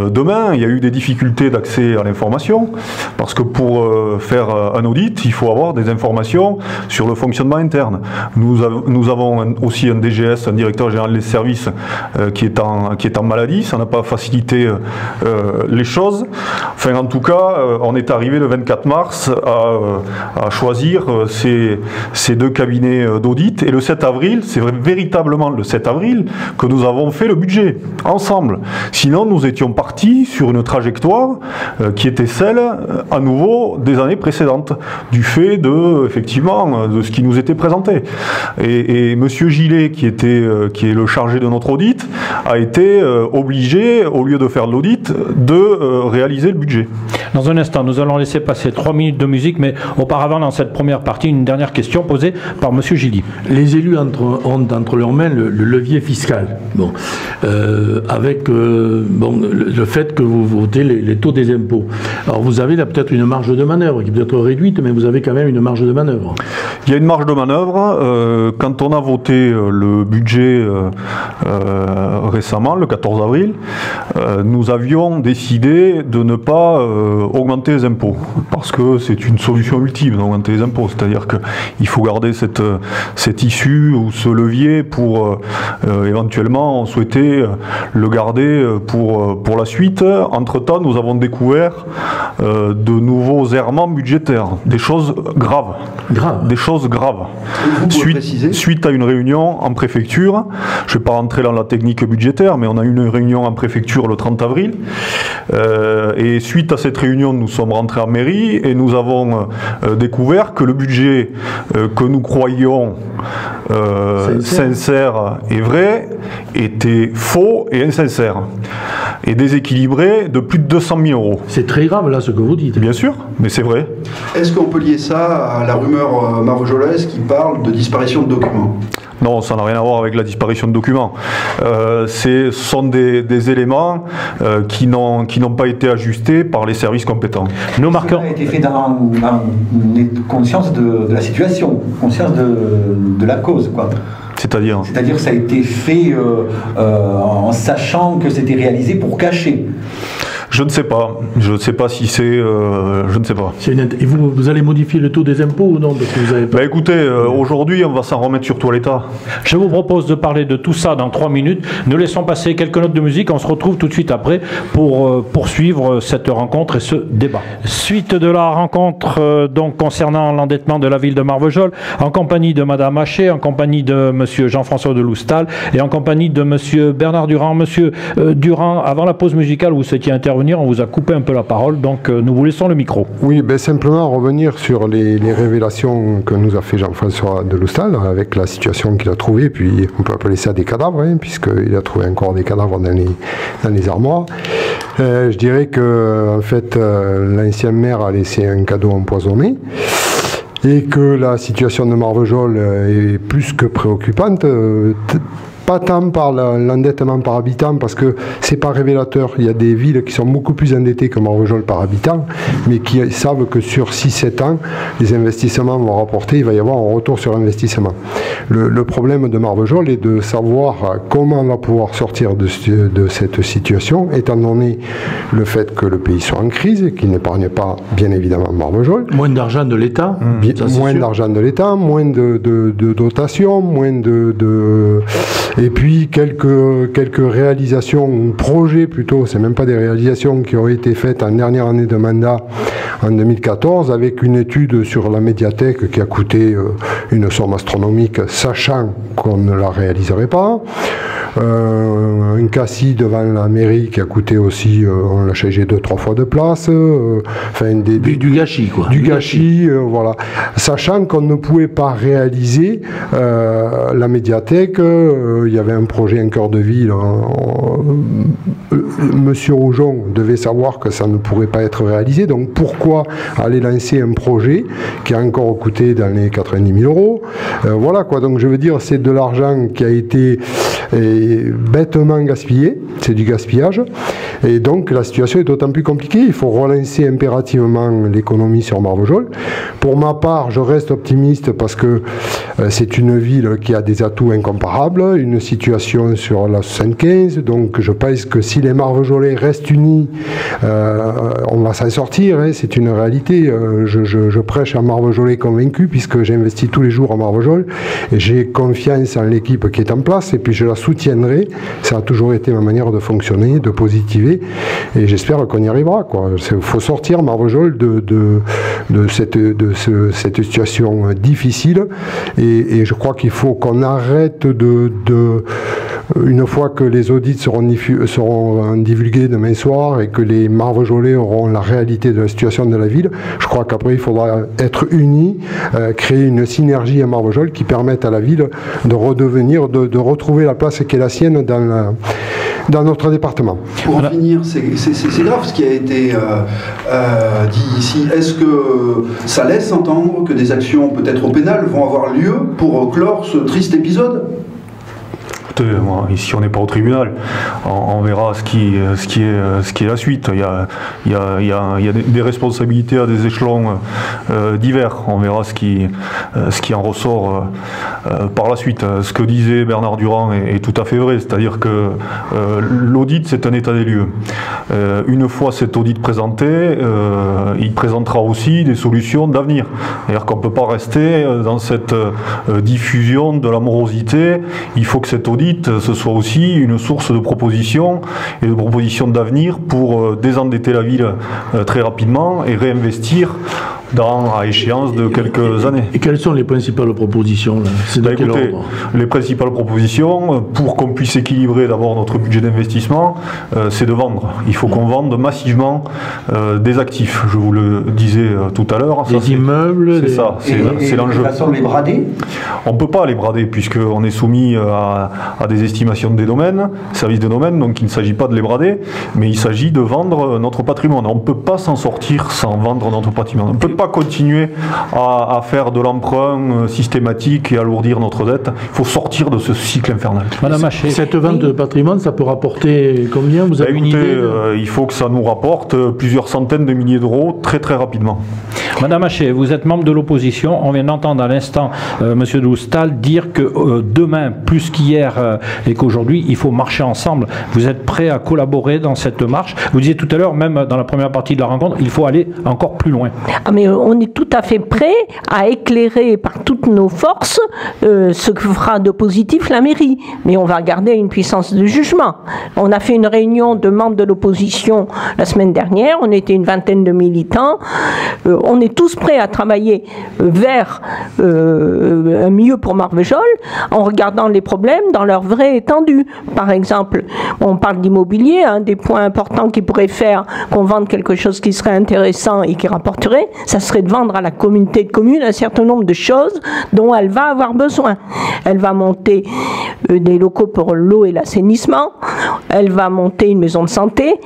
Speaker 4: demain, il y a eu des difficultés d'accès à l'information, parce que pour faire un audit, il faut avoir des informations sur le fonctionnement interne. Nous avons aussi un DGS, un directeur général des services, qui est en maladie, ça n'a pas facilité les choses. Enfin, en tout cas, on est arrivé le 24 mars à choisir ces deux cabinets d'audit, et le 7 avril, c'est véritablement le 7 avril que nous avons fait le budget ensemble. Sinon, nous étions partis sur une trajectoire qui était celle, à nouveau, des années précédentes, du fait effectivement, de ce qui nous était présenté. Et monsieur Gillet, qui est le chargé de notre audit, a été obligé, au lieu de faire de l'audit, de réaliser le budget.
Speaker 1: Dans un instant, nous allons laisser passer 3 minutes de musique, mais auparavant, dans cette première partie, une dernière question posée par M. Gilly.
Speaker 3: Les élus ont entre leurs mains le levier fiscal. Bon, avec le fait que vous votez les taux des impôts. Alors vous avez là peut-être une marge de manœuvre qui peut être réduite, mais vous avez quand même une marge de manœuvre.
Speaker 4: Il y a une marge de manœuvre. Quand on a voté le budget récemment, le 14 avril, nous avions décidé de ne pas augmenter les impôts, parce que c'est une solution ultime d'augmenter les impôts, c'est-à-dire qu'il faut garder cette issue ou ce levier pour éventuellement souhaiter le garder pour la suite. Entre-temps, nous avons découvert de nouveaux errements budgétaires, des choses graves. Des choses graves. Suite à une réunion en préfecture, je ne vais pas rentrer dans la technique budgétaire, mais on a eu une réunion en préfecture le 30 avril, et suite à cette réunion, réunion, nous sommes rentrés en mairie et nous avons découvert que le budget que nous croyions sincère et vrai était faux et insincère et déséquilibré de plus de 200 000 euros.
Speaker 3: C'est très grave là ce que vous dites.
Speaker 4: Bien sûr, mais c'est vrai.
Speaker 5: Est-ce qu'on peut lier ça à la rumeur marvejolaise qui parle de disparition de documents?
Speaker 4: Non, ça n'a rien à voir avec la disparition de documents. Ce sont des éléments qui n'ont pas été ajustés par les services compétents.
Speaker 2: Nous marquons. Ça a été fait dans conscience de la situation, conscience de la cause, quoi.
Speaker 4: C'est-à-dire
Speaker 2: que ça a été fait en sachant que c'était réalisé pour cacher.
Speaker 4: Je ne sais pas. Je ne sais pas si c'est... je ne sais pas.
Speaker 3: Et vous allez modifier le taux des impôts ou non? Parce que vous avez pas...
Speaker 4: Écoutez, aujourd'hui, on va s'en remettre surtout à l'État.
Speaker 1: Je vous propose de parler de tout ça dans 3 minutes. Nous laissons passer quelques notes de musique. On se retrouve tout de suite après pour poursuivre cette rencontre et ce débat. Suite de la rencontre donc concernant l'endettement de la ville de Marvejols, en compagnie de Madame Haché, en compagnie de Monsieur Jean-François de Loustal et en compagnie de Monsieur Bernard Durand. Monsieur Durand, avant la pause musicale, vous étiez intervenu. On vous a coupé un peu la parole, donc nous vous laissons le micro.
Speaker 6: Oui, simplement revenir sur les révélations que nous a fait Jean-François de Loustal avec la situation qu'il a trouvée, puis on peut appeler ça des cadavres, hein, puisqu'il a trouvé encore des cadavres dans les armoires. Je dirais que en fait, l'ancien maire a laissé un cadeau empoisonné et que la situation de Marvejols est plus que préoccupante. Pas tant par l'endettement par habitant, parce que c'est pas révélateur. Il y a des villes qui sont beaucoup plus endettées que Marvejols par habitant, mais qui savent que sur 6-7 ans, les investissements vont rapporter, il va y avoir un retour sur investissement. Le problème de Marvejols est de savoir comment on va pouvoir sortir de cette situation, étant donné le fait que le pays soit en crise, qu'il n'épargne pas, bien évidemment, Marvejols.
Speaker 3: Moins d'argent de l'État.
Speaker 6: Moins d'argent de l'État, moins de dotations, moins de et puis quelques réalisations, ou projets plutôt, c'est même pas des réalisations qui ont été faites en dernière année de mandat en 2014, avec une étude sur la médiathèque qui a coûté une somme astronomique, sachant qu'on ne la réaliserait pas. Un cassis devant la mairie qui a coûté aussi, on l'a changé 2-3 fois de place. Enfin,
Speaker 3: du gâchis, quoi.
Speaker 6: Du gâchis, voilà. Sachant qu'on ne pouvait pas réaliser la médiathèque, il y avait un projet en cœur de ville. Monsieur Roujon devait savoir que ça ne pourrait pas être réalisé. Donc pourquoi aller lancer un projet qui a encore coûté dans les 90 000 euros? Voilà quoi. Donc je veux dire, c'est de l'argent qui a été bêtement gaspillé, c'est du gaspillage, et donc la situation est d'autant plus compliquée. Il faut relancer impérativement l'économie sur Marvejols. Pour ma part, je reste optimiste parce que c'est une ville qui a des atouts incomparables, une situation sur la 75, donc je pense que si les Marvejolais restent unis, on va s'en sortir, hein, c'est une réalité. Je prêche un Marvejolais convaincu puisque j'investis tous les jours à Marvejols et j'ai confiance en l'équipe qui est en place et puis je la soutiendrai. Ça a toujours été ma manière de fonctionner, de positiver, et j'espère qu'on y arrivera, quoi. Il faut sortir Marvejols de cette situation difficile, et je crois qu'il faut qu'on arrête une fois que les audits seront divulgués demain soir et que les Marvejolais auront la réalité de la situation de la ville, je crois qu'après il faudra être unis, créer une synergie à Marvejols qui permette à la ville de redevenir, de retrouver la place qui est la sienne dans notre département.
Speaker 5: Pour en finir, c'est grave ce qui a été dit ici. Est-ce que ça laisse entendre que des actions peut-être au pénal vont avoir lieu pour clore ce triste épisode?
Speaker 4: Ici on n'est pas au tribunal, on verra ce qui est la suite. Il y a des responsabilités à des échelons divers, on verra ce qui en ressort par la suite. Ce que disait Bernard Durand est tout à fait vrai, c'est-à-dire que l'audit c'est un état des lieux. Une fois cet audit présenté, il présentera aussi des solutions d'avenir. C'est-à-dire qu'on ne peut pas rester dans cette diffusion de la morosité, il faut que cet audit ce soit aussi une source de propositions et de propositions d'avenir pour désendetter la ville très rapidement et réinvestir à échéance de quelques années.
Speaker 3: Et quelles sont les principales propositions là? C'est dans quel ordre?
Speaker 4: Les principales propositions, pour qu'on puisse équilibrer d'abord notre budget d'investissement, c'est de vendre. Il faut qu'on vende massivement des actifs. Je vous le disais tout à l'heure.
Speaker 3: Des immeubles.
Speaker 4: C'est ça, c'est l'enjeu.
Speaker 2: De toute façon, les brader?
Speaker 4: On ne peut pas les brader puisqu'on est soumis à des estimations des domaines, services des domaines, donc il ne s'agit pas de les brader, mais il s'agit de vendre notre patrimoine. On ne peut pas s'en sortir sans vendre notre patrimoine. On ne peut pas continuer à faire de l'emprunt systématique et alourdir notre dette. Il faut sortir de ce cycle infernal.
Speaker 3: Madame Haché, cette vente de patrimoine, ça peut rapporter combien? Vous avez une idée
Speaker 4: il faut que ça nous rapporte plusieurs centaines de milliers d'euros très très rapidement.
Speaker 1: Madame Haché, vous êtes membre de l'opposition. On vient d'entendre à l'instant Monsieur Doustal dire que demain, plus qu'hier et qu'aujourd'hui, il faut marcher ensemble. Vous êtes prêt à collaborer dans cette marche? Vous disiez tout à l'heure, même dans la première partie de la rencontre, il faut aller encore plus loin.
Speaker 7: Ah, mais on est tout à fait prêt à éclairer par toutes nos forces ce que fera de positif la mairie. Mais on va garder une puissance de jugement. On a fait une réunion de membres de l'opposition la semaine dernière. On était une vingtaine de militants. On est tous prêts à travailler vers un mieux pour Marvejols en regardant les problèmes dans leur vraie étendue. Par exemple, on parle d'immobilier, un des points importants qui pourrait faire qu'on vende quelque chose qui serait intéressant et qui rapporterait, ça serait de vendre à la communauté de communes un certain nombre de choses dont elle va avoir besoin. Elle va monter des locaux pour l'eau et l'assainissement, elle va monter une maison de santé.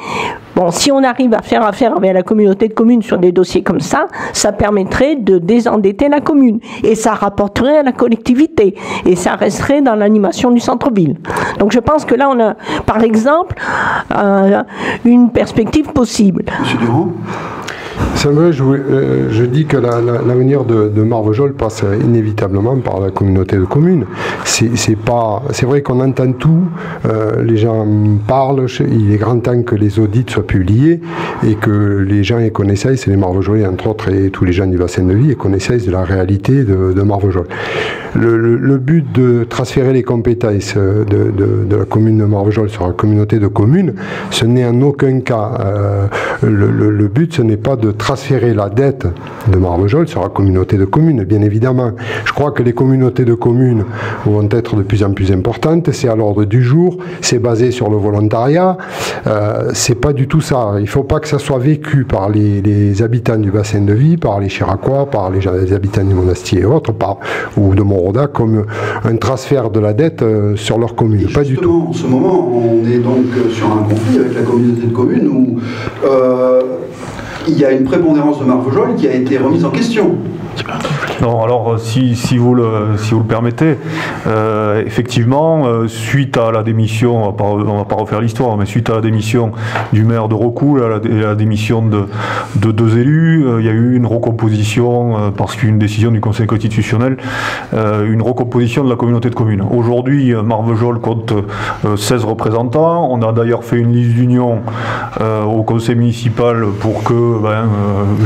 Speaker 7: Bon, si on arrive à faire affaire avec la communauté de communes sur des dossiers comme ça, ça permettrait de désendetter la commune et ça rapporterait à la collectivité et ça resterait dans l'animation du centre-ville. Donc je pense que là on a par exemple une perspective possible.
Speaker 5: Monsieur Durand?
Speaker 6: C'est vrai, je dis que l'avenir de Marvejols passe inévitablement par la communauté de communes. C'est vrai qu'on entend tout, les gens parlent, il est grand temps que les audits soient publiés et que les gens aient connaissance, et les Marvejolais entre autres et tous les gens du bassin de vie aient connaissance de la réalité de Marvejols. Le but de transférer les compétences de la commune de Marvejols sur la communauté de communes, ce n'est en aucun cas le but, ce n'est pas de transférer la dette de Marvejols sur la communauté de communes, bien évidemment. Je crois que les communautés de communes vont être de plus en plus importantes, c'est à l'ordre du jour, c'est basé sur le volontariat, c'est pas du tout ça. Il ne faut pas que ça soit vécu par les habitants du bassin de vie, par les Chiracois, par les habitants du Monastier et autres, ou de Moroda, comme un transfert de la dette sur leur commune. Pas du tout.
Speaker 5: En ce moment, on est donc sur un conflit avec la communauté de communes où il y a une prépondérance de Marvejols qui a été remise en question.
Speaker 4: Non, alors si vous le permettez, effectivement, suite à la démission, on ne va pas refaire l'histoire, mais suite à la démission du maire de Rocoul et la démission de deux élus, il y a eu une recomposition, parce qu'une décision du Conseil constitutionnel, une recomposition de la communauté de communes. Aujourd'hui, Marvejols compte 16 représentants. On a d'ailleurs fait une liste d'union au conseil municipal pour que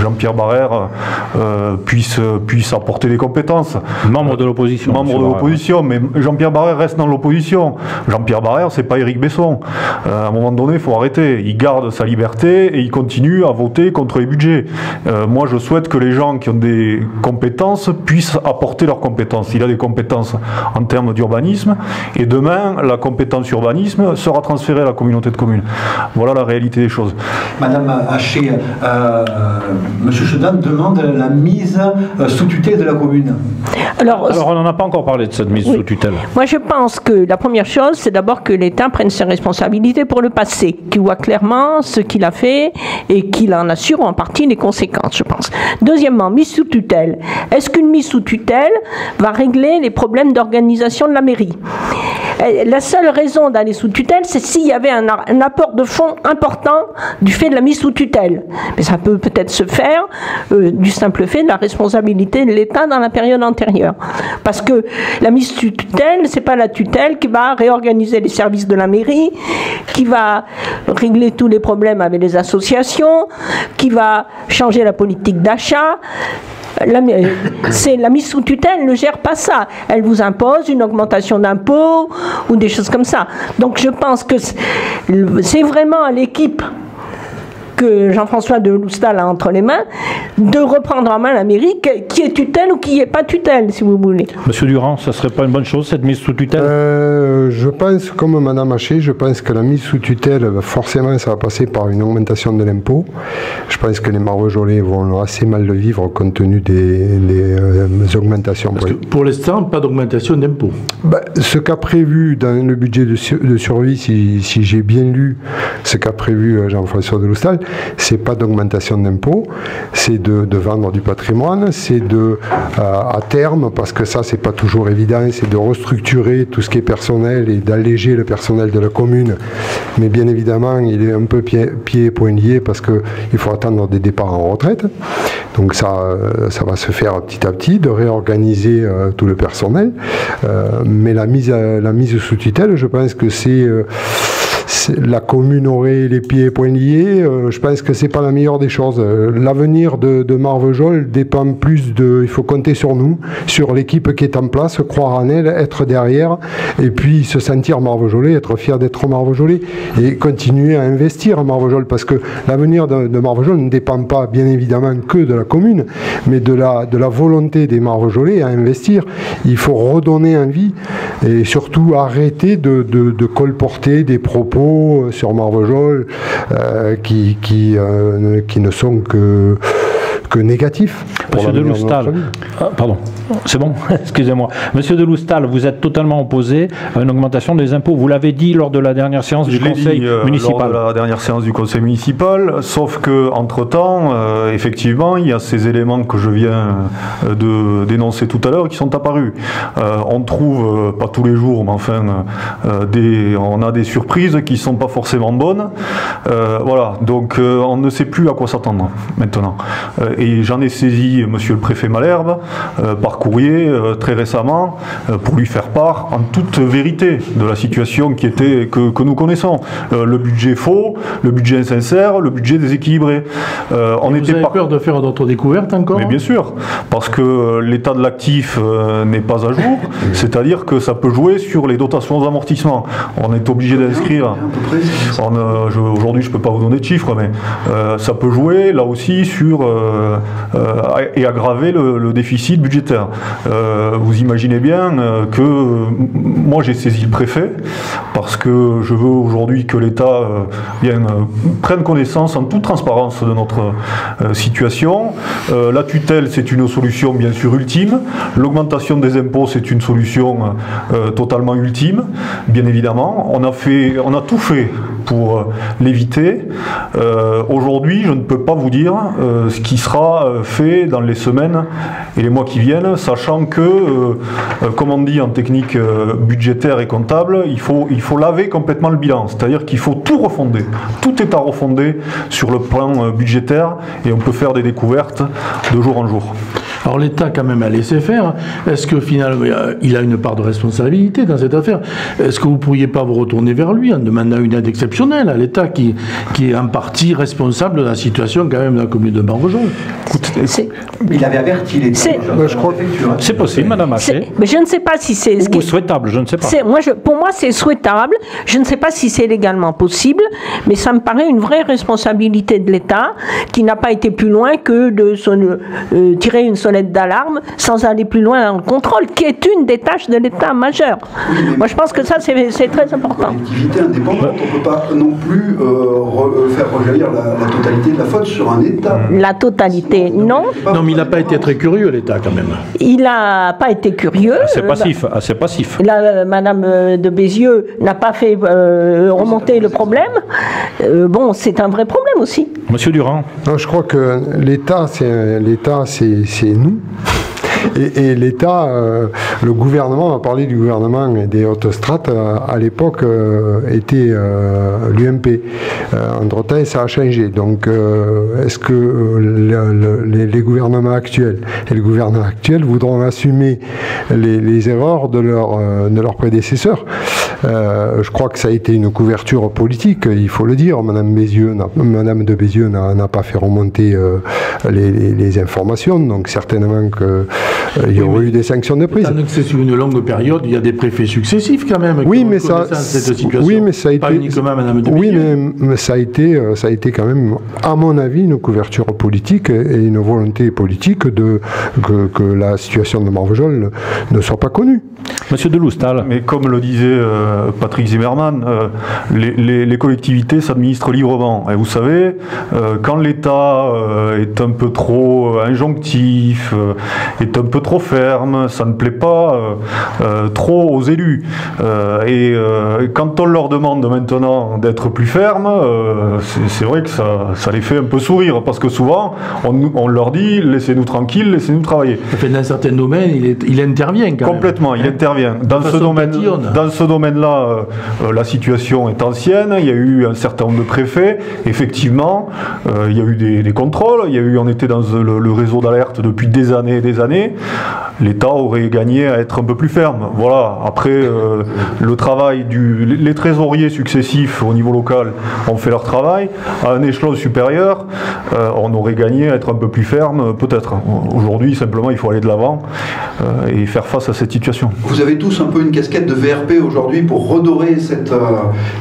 Speaker 4: Jean-Pierre Barrère puisse apporter des compétences.
Speaker 1: Membre de l'opposition.
Speaker 4: Membre de l'opposition, mais Jean-Pierre Barrère reste dans l'opposition. Jean-Pierre Barrère, c'est pas Éric Besson. À un moment donné, il faut arrêter. Il garde sa liberté et il continue à voter contre les budgets. Moi, je souhaite que les gens qui ont des compétences puissent apporter leurs compétences. Il a des compétences en termes d'urbanisme et demain, la compétence urbanisme sera transférée à la communauté de communes. Voilà la réalité des choses.
Speaker 2: Madame Haché, Monsieur Chedan demande la mise sous tutelle de la commune.
Speaker 7: Alors
Speaker 1: on n'en a pas encore parlé de cette mise sous tutelle.
Speaker 7: Moi je pense que la première chose, c'est d'abord que l'État prenne ses responsabilités pour le passé, qu'il voit clairement ce qu'il a fait et qu'il en assure en partie les conséquences, je pense. Deuxièmement, mise sous tutelle. Est-ce qu'une mise sous tutelle va régler les problèmes d'organisation de la mairie ? La seule raison d'aller sous tutelle, c'est s'il y avait un apport de fonds important du fait de la mise sous tutelle. Mais ça peut peut-être se faire du simple fait de la responsabilité de l'État dans la période antérieure. Parce que la mise sous tutelle, c'est pas la tutelle qui va réorganiser les services de la mairie, qui va régler tous les problèmes avec les associations, qui va changer la politique d'achat. C'est la mise sous tutelle ne gère pas ça. Elle vous impose une augmentation d'impôts ou des choses comme ça. Donc je pense que c'est vraiment à l'équipe que Jean-François de Loustal a entre les mains, de reprendre en main la mairie, qui est tutelle ou qui n'est pas tutelle, si vous voulez.
Speaker 1: Monsieur Durand, ça ne serait pas une bonne chose, cette mise sous tutelle?
Speaker 6: Je pense, comme Madame Haché, je pense que la mise sous tutelle, forcément, ça va passer par une augmentation de l'impôt. Je pense que les Marvejolais vont assez mal le vivre compte tenu des augmentations.
Speaker 3: Parce que pour l'instant, pas d'augmentation d'impôt.
Speaker 6: Ce qu'a prévu dans le budget de survie, si j'ai bien lu ce qu'a prévu Jean-François de Loustal, c'est pas d'augmentation d'impôt, c'est de vendre du patrimoine, c'est à terme, parce que ça c'est pas toujours évident, c'est de restructurer tout ce qui est personnel et d'alléger le personnel de la commune. Mais bien évidemment, il est un peu pieds et poings liés parce qu'il faut attendre des départs en retraite. Donc ça va se faire petit à petit, de réorganiser tout le personnel. Mais la mise sous tutelle, je pense que la commune aurait les pieds et poings liés. Je pense que c'est pas la meilleure des choses. L'avenir de Marvejols dépend plus il faut compter sur nous, sur l'équipe qui est en place, croire en elle, être derrière, et puis se sentir Marvejolais, être fier d'être Marvejolais, et continuer à investir à Marvejols, parce que l'avenir de Marvejols ne dépend pas, bien évidemment, que de la commune, mais de la volonté des Marvejolais à investir. Il faut redonner envie, et surtout arrêter de colporter des propos sur Marvejols qui ne sont que négatifs.
Speaker 1: Monsieur de Loustal, pardon, c'est bon, excusez-moi. Monsieur de Loustal, vous êtes totalement opposé à une augmentation des impôts. Vous l'avez dit lors de la dernière séance du conseil municipal.
Speaker 4: Lors de la dernière séance du conseil municipal, sauf que entre-temps, effectivement, il y a ces éléments que je viens de dénoncer tout à l'heure qui sont apparus. On trouve, pas tous les jours, mais enfin, on a des surprises qui ne sont pas forcément bonnes. Voilà, donc on ne sait plus à quoi s'attendre maintenant. Et j'en ai saisi monsieur le préfet Malherbe par courrier très récemment pour lui faire part en toute vérité de la situation que nous connaissons. Le budget faux, le budget insincère, le budget déséquilibré.
Speaker 3: Vous avez peur de faire d'autres découvertes encore?
Speaker 4: Mais bien sûr, parce que l'état de l'actif n'est pas à jour, c'est-à-dire que ça peut jouer sur les dotations d'amortissement. On est obligé d'inscrire, aujourd'hui je ne peux pas vous donner de chiffres, mais ça peut jouer là aussi sur et aggraver le déficit budgétaire. Vous imaginez bien que moi j'ai saisi le préfet parce que je veux aujourd'hui que l'État prenne connaissance en toute transparence de notre situation. La tutelle, c'est une solution bien sûr ultime. L'augmentation des impôts, c'est une solution totalement ultime, bien évidemment. On a tout fait pour l'éviter. Aujourd'hui, je ne peux pas vous dire ce qui sera fait dans les semaines et les mois qui viennent, sachant que, comme on dit en technique budgétaire et comptable, il faut laver complètement le bilan, c'est-à-dire qu'il faut tout refonder. Tout est à refonder sur le plan budgétaire et on peut faire des découvertes de jour en jour.
Speaker 3: Alors l'État quand même a laissé faire. Est-ce que finalement il a une part de responsabilité dans cette affaire? Est-ce que vous ne pourriez pas vous retourner vers lui en demandant une aide exceptionnelle à l'État qui est en partie responsable de la situation quand même de la commune de Marvejols?
Speaker 2: Il avait averti les
Speaker 1: c'est possible, Madame Haché.
Speaker 7: Mais je ne sais pas si c'est
Speaker 1: souhaitable, je ne sais pas.
Speaker 7: Pour moi, c'est souhaitable. Je ne sais pas si c'est légalement possible, mais ça me paraît une vraie responsabilité de l'État qui n'a pas été plus loin que de tirer une sonnette d'alarme sans aller plus loin dans le contrôle, qui est une des tâches de l'État majeure. Oui, moi, je pense que ça, c'est très important.
Speaker 5: Une collectivité indépendante, on ne peut pas non plus faire rejaillir la totalité de la faute sur un État.
Speaker 7: La totalité, non.
Speaker 3: Non, mais il n'a pas été très curieux, l'État, quand même.
Speaker 7: Il n'a pas été curieux.
Speaker 1: Assez passif.
Speaker 7: Madame de Bézieux n'a pas fait remonter le problème. Bon, c'est un vrai problème aussi.
Speaker 1: Monsieur Durand.
Speaker 6: Non, je crois que l'État, c'est nous. Et l'État, le gouvernement, on a parlé du gouvernement et des hautes strates, à l'époque était l'UMP. Entre-temps, ça a changé. Donc, est-ce que les gouvernements actuels et le gouvernement actuel voudront assumer les erreurs de leurs prédécesseurs? Je crois que ça a été une couverture politique, il faut le dire. Madame de Bézieux n'a pas fait remonter les informations, donc certainement qu'il y aurait eu des sanctions de prise.
Speaker 3: C'est sur une longue période, il y a des préfets successifs quand même qui ont cette situation.
Speaker 6: Oui, mais ça a été,
Speaker 3: pas uniquement Madame de Bézieux.
Speaker 6: Oui, mais ça a été quand même, à mon avis, une couverture politique et une volonté politique que la situation de Marvejols ne soit pas connue.
Speaker 1: Monsieur Deloustal.
Speaker 4: Mais comme le disait Patrick Zimmermann, les collectivités s'administrent librement. Et vous savez, quand l'État est un peu trop injonctif, est un peu trop ferme, ça ne plaît pas trop aux élus. Et quand on leur demande maintenant d'être plus ferme, c'est vrai que ça les fait un peu sourire, parce que souvent, on leur dit « laissez-nous tranquilles, laissez-nous travailler ».
Speaker 3: Dans certains domaines, il intervient quand
Speaker 4: complètement,
Speaker 3: même.
Speaker 4: Il intervient. Dans ce domaine-là, la situation est ancienne, il y a eu un certain nombre de préfets, effectivement, il y a eu des contrôles, on était dans le réseau d'alerte depuis des années et des années, l'État aurait gagné à être un peu plus ferme. Voilà, après, le travail les trésoriers successifs au niveau local ont fait leur travail, à un échelon supérieur, on aurait gagné à être un peu plus ferme, peut-être. Aujourd'hui, simplement, il faut aller de l'avant et faire face à cette situation.
Speaker 5: Vous avez tous un peu une casquette de VRP aujourd'hui pour redorer cette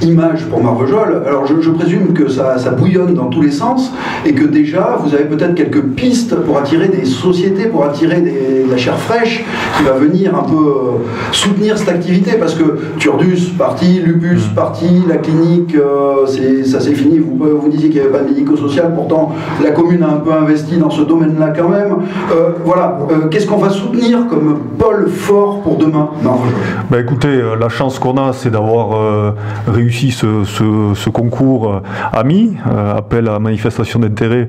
Speaker 5: image pour Marvejols. Alors je présume que ça bouillonne dans tous les sens et que déjà vous avez peut-être quelques pistes pour attirer des sociétés, pour attirer de la chair fraîche qui va venir un peu soutenir cette activité, parce que Turdus parti, Lupus parti, la clinique ça c'est fini, vous disiez qu'il n'y avait pas de médico-social, pourtant la commune a un peu investi dans ce domaine-là quand même. Voilà, qu'est-ce qu'on va soutenir comme pôle fort pour demain, Marvejols?
Speaker 4: Ben écoutez, la chance qu'on a, c'est d'avoir réussi ce concours AMI, appel à manifestation d'intérêt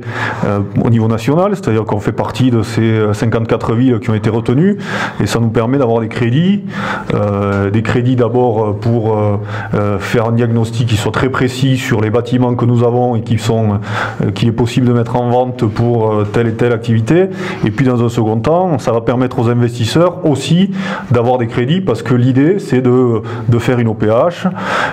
Speaker 4: au niveau national, c'est-à-dire qu'on fait partie de ces 54 villes qui ont été retenues, et ça nous permet d'avoir des crédits d'abord pour faire un diagnostic qui soit très précis sur les bâtiments que nous avons et qu'il est possible de mettre en vente pour telle et telle activité, et puis dans un second temps, ça va permettre aux investisseurs aussi d'avoir des crédits, parce que l'idée c'est de faire une OPH,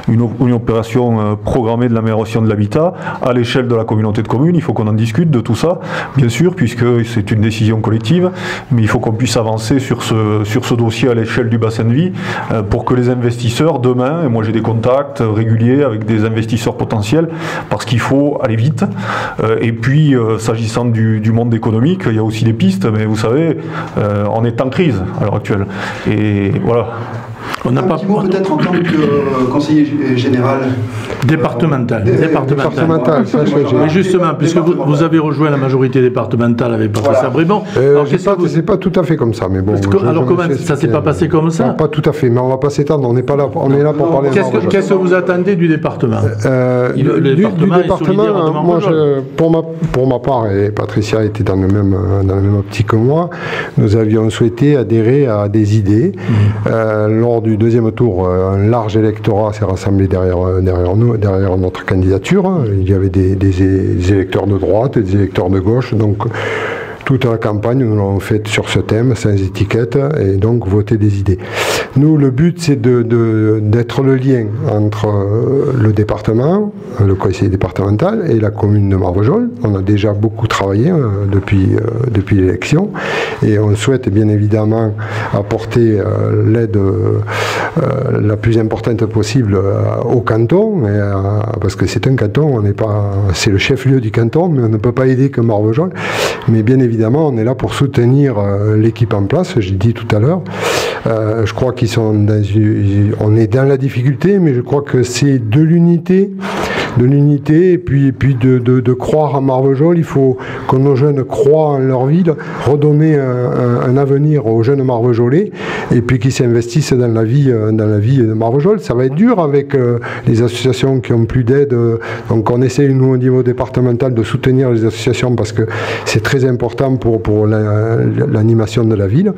Speaker 4: une opération programmée de l'amélioration de l'habitat à l'échelle de la communauté de communes. Il faut qu'on en discute de tout ça, bien sûr, puisque c'est une décision collective, mais il faut qu'on puisse avancer sur ce dossier à l'échelle du bassin de vie pour que les investisseurs demain, et moi j'ai des contacts réguliers avec des investisseurs potentiels, parce qu'il faut aller vite, et puis s'agissant du monde économique, il y a aussi des pistes, mais vous savez, on est en crise à l'heure actuelle, et voilà.
Speaker 5: On n'a pas petit mot peut-être en tant que conseiller général
Speaker 3: départemental.
Speaker 6: Mais
Speaker 3: justement, puisque vous avez rejoint la majorité départementale avec Patricia Brébon.
Speaker 6: C'est pas tout à fait comme ça, mais bon.
Speaker 3: Alors comment ça s'est pas passé comme ça?
Speaker 6: Pas tout à fait, mais on va pas s'étendre. On n'est pas là. On est là pour parler.
Speaker 3: Qu'est-ce que vous attendez du département?
Speaker 6: Du département, moi, pour ma part, et Patricia était dans le même optique que moi, nous avions souhaité adhérer à des idées. Lors du deuxième tour, un large électorat s'est rassemblé derrière notre candidature. Il y avait des électeurs de droite et des électeurs de gauche, donc toute la campagne, nous l'avons faite sur ce thème, sans étiquette, et donc voter des idées. Nous, le but, c'est d'être le lien entre le département, le conseil départemental, et la commune de Marvejols. On a déjà beaucoup travaillé depuis l'élection, et on souhaite bien évidemment apporter l'aide la plus importante possible au canton, parce que c'est un canton, c'est le chef-lieu du canton, mais on ne peut pas aider que Marvejols. Mais bien évidemment, on est là pour soutenir l'équipe en place, j'ai dit tout à l'heure. Je crois on est dans la difficulté, mais je crois que c'est de l'unité, et puis de croire à Marvejols. Il faut que nos jeunes croient en leur ville, redonner un avenir aux jeunes Marvejolais, et puis qu'ils s'investissent dans la vie de Marvejols. Ça va être dur avec les associations qui ont plus d'aide, donc on essaie nous au niveau départemental de soutenir les associations, parce que c'est très important pour l'animation de la ville,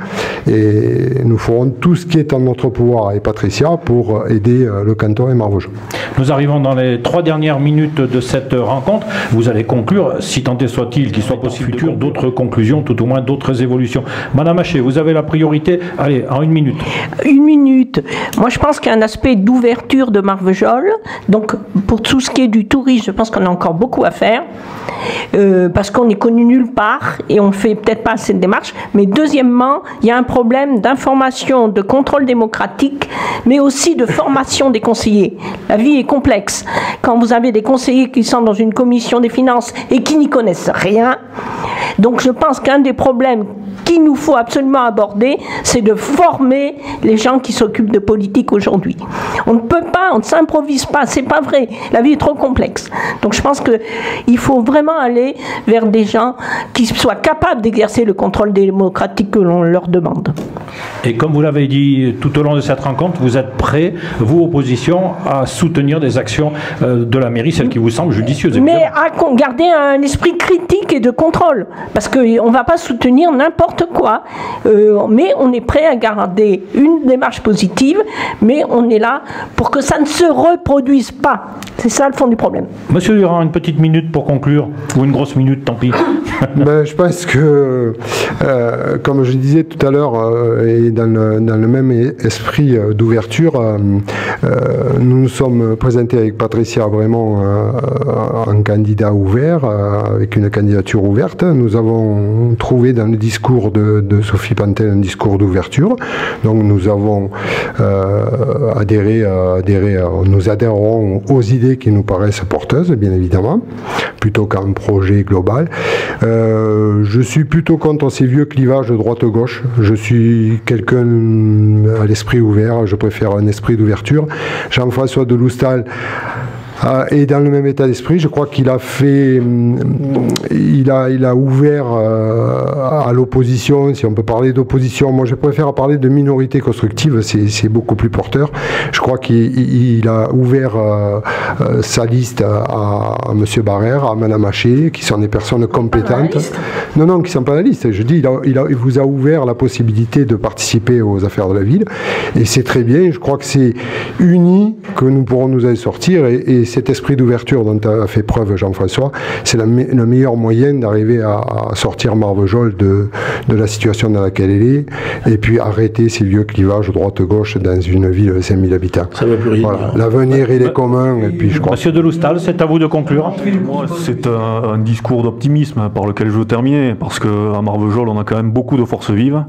Speaker 6: et nous ferons tout ce qui est en notre pouvoir, et Patricia, pour aider le canton et Marvejols.
Speaker 1: Nous arrivons dans les 3 dernières minutes de cette rencontre. Vous allez conclure, si tant est soit-il qu'il soit possible futur, d'autres conclusions, tout au moins d'autres évolutions. Madame Haché, vous avez la priorité. Allez, En une minute.
Speaker 7: Une minute. Moi, je pense qu'il y a un aspect d'ouverture de Marvejols. Donc, pour tout ce qui est du tourisme, je pense qu'on a encore beaucoup à faire. Parce qu'on n'est connu nulle part et on ne fait peut-être pas assez de démarches. Mais deuxièmement, il y a un problème d'information, de contrôle démocratique, mais aussi de formation des conseillers. La vie est complexe. Quand vous avez des conseillers qui sont dans une commission des finances et qui n'y connaissent rien, donc je pense qu'un des problèmes qu'il nous faut absolument aborder, c'est de former les gens qui s'occupent de politique aujourd'hui. On ne peut pas, on ne s'improvise pas, c'est pas vrai. La vie est trop complexe. Donc je pense qu'il faut vraiment aller vers des gens qui soient capables d'exercer le contrôle démocratique que l'on leur demande.
Speaker 1: Et comme vous l'avez dit tout au long de cette rencontre, vous êtes prêts, vous, opposition, à soutenir des actions de la mairie, celles qui vous semblent judicieuses.
Speaker 7: Mais à garder un esprit critique et de contrôle, parce qu'on ne va pas soutenir n'importe quoi. Mais on est prêt à garder une démarche positive, mais on est là pour que ça ne se reproduise pas. C'est ça le fond du problème.
Speaker 1: Monsieur Durand, une petite minute pour conclure, ou une grosse minute, tant pis.
Speaker 6: Je pense que, comme je disais tout à l'heure, et dans le même esprit d'ouverture, nous nous sommes présentés avec Patricia Brémond en candidat ouvert, avec une candidature ouverte. Nous avons trouvé dans le discours de Sophie Pantel un discours d'ouverture. Donc nous avons nous adhérerons aux idées qui nous paraissent porteuses, bien évidemment, plutôt qu'un projet global. Je suis plutôt contre ces vieux clivages de droite-gauche. Je suis quelqu'un à l'esprit ouvert, je préfère un esprit d'ouverture. Jean-François Deloustal est dans le même état d'esprit. Je crois qu'il a fait, il a ouvert à l'opposition, si on peut parler d'opposition. Moi, je préfère parler de minorité constructive, c'est beaucoup plus porteur. Je crois qu'il a ouvert sa liste à M. Barrère, à Mme Haché, qui sont des personnes compétentes. Non, qui ne sont pas à la liste. Je dis, il vous a ouvert la possibilité de participer aux affaires de la ville, et c'est très bien. Je crois que c'est uni que nous pourrons nous en sortir, et cet esprit d'ouverture dont a fait preuve Jean-François, c'est le meilleur moyen d'arriver à sortir Marvejols de la situation dans laquelle elle est, et puis arrêter ces vieux clivages droite-gauche dans une ville de 5000 habitants.
Speaker 3: Ça ne veut plus rien dire.
Speaker 6: L'avenir, il est commun, et puis je crois...
Speaker 1: Monsieur Deloustal, c'est à vous de conclure.
Speaker 4: Moi, c'est un discours d'optimisme par lequel je veux terminer, parce qu'à Marvejols, on a quand même beaucoup de forces vives.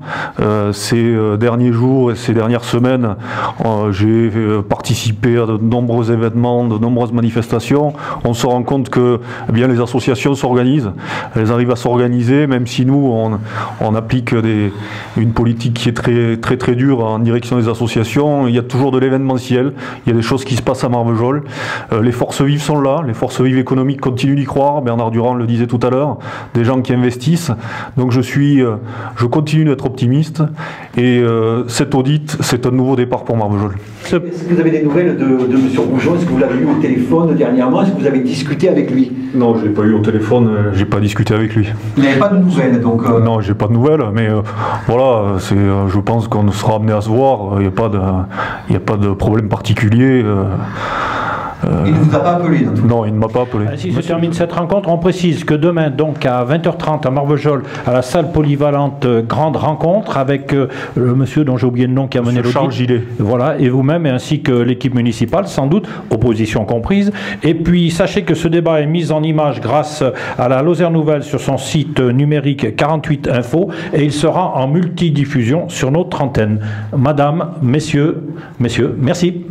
Speaker 4: Ces derniers jours et ces dernières semaines, j'ai participé à de nombreux événements, de nombreuses manifestations. On se rend compte que bien les associations s'organisent, elles arrivent à s'organiser, même si nous on applique une politique qui est très dure en direction des associations. Il y a toujours de l'événementiel, il y a des choses qui se passent à Marvejols. Les forces vives sont là, les forces vives économiques continuent d'y croire. Bernard Durand le disait tout à l'heure, des gens qui investissent. Donc je continue d'être optimiste, et cet audit, c'est un nouveau départ pour Marvejols.
Speaker 2: Est-ce que vous avez des nouvelles de M. Rougeon? Est-ce que vous l'avez eu au téléphone dernièrement? Est-ce que vous avez discuté avec lui?
Speaker 4: Non, je l'ai pas eu au téléphone, j'ai pas discuté avec lui.
Speaker 2: Il n'avait pas de nouvelles, donc...
Speaker 4: Non, j'ai pas de nouvelles, mais voilà, je pense qu'on sera amené à se voir, il n'y a pas de problème particulier.
Speaker 2: Il ne vous a pas appelé dans tout cas.
Speaker 4: Non, il ne m'a pas appelé.
Speaker 1: Si se termine cette rencontre, on précise que demain, donc à 20h30 à Marvejols, à la salle polyvalente, grande rencontre avec le monsieur dont j'ai oublié le nom qui a mené l'audit.
Speaker 4: Charles Gillet.
Speaker 1: Voilà, et vous-même, ainsi que l'équipe municipale, sans doute, opposition comprise. Et puis, sachez que ce débat est mis en image grâce à la Lozère Nouvelle sur son site numérique 48 Info, et il sera en multidiffusion sur notre antenne. Madame, messieurs, merci.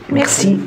Speaker 7: Merci.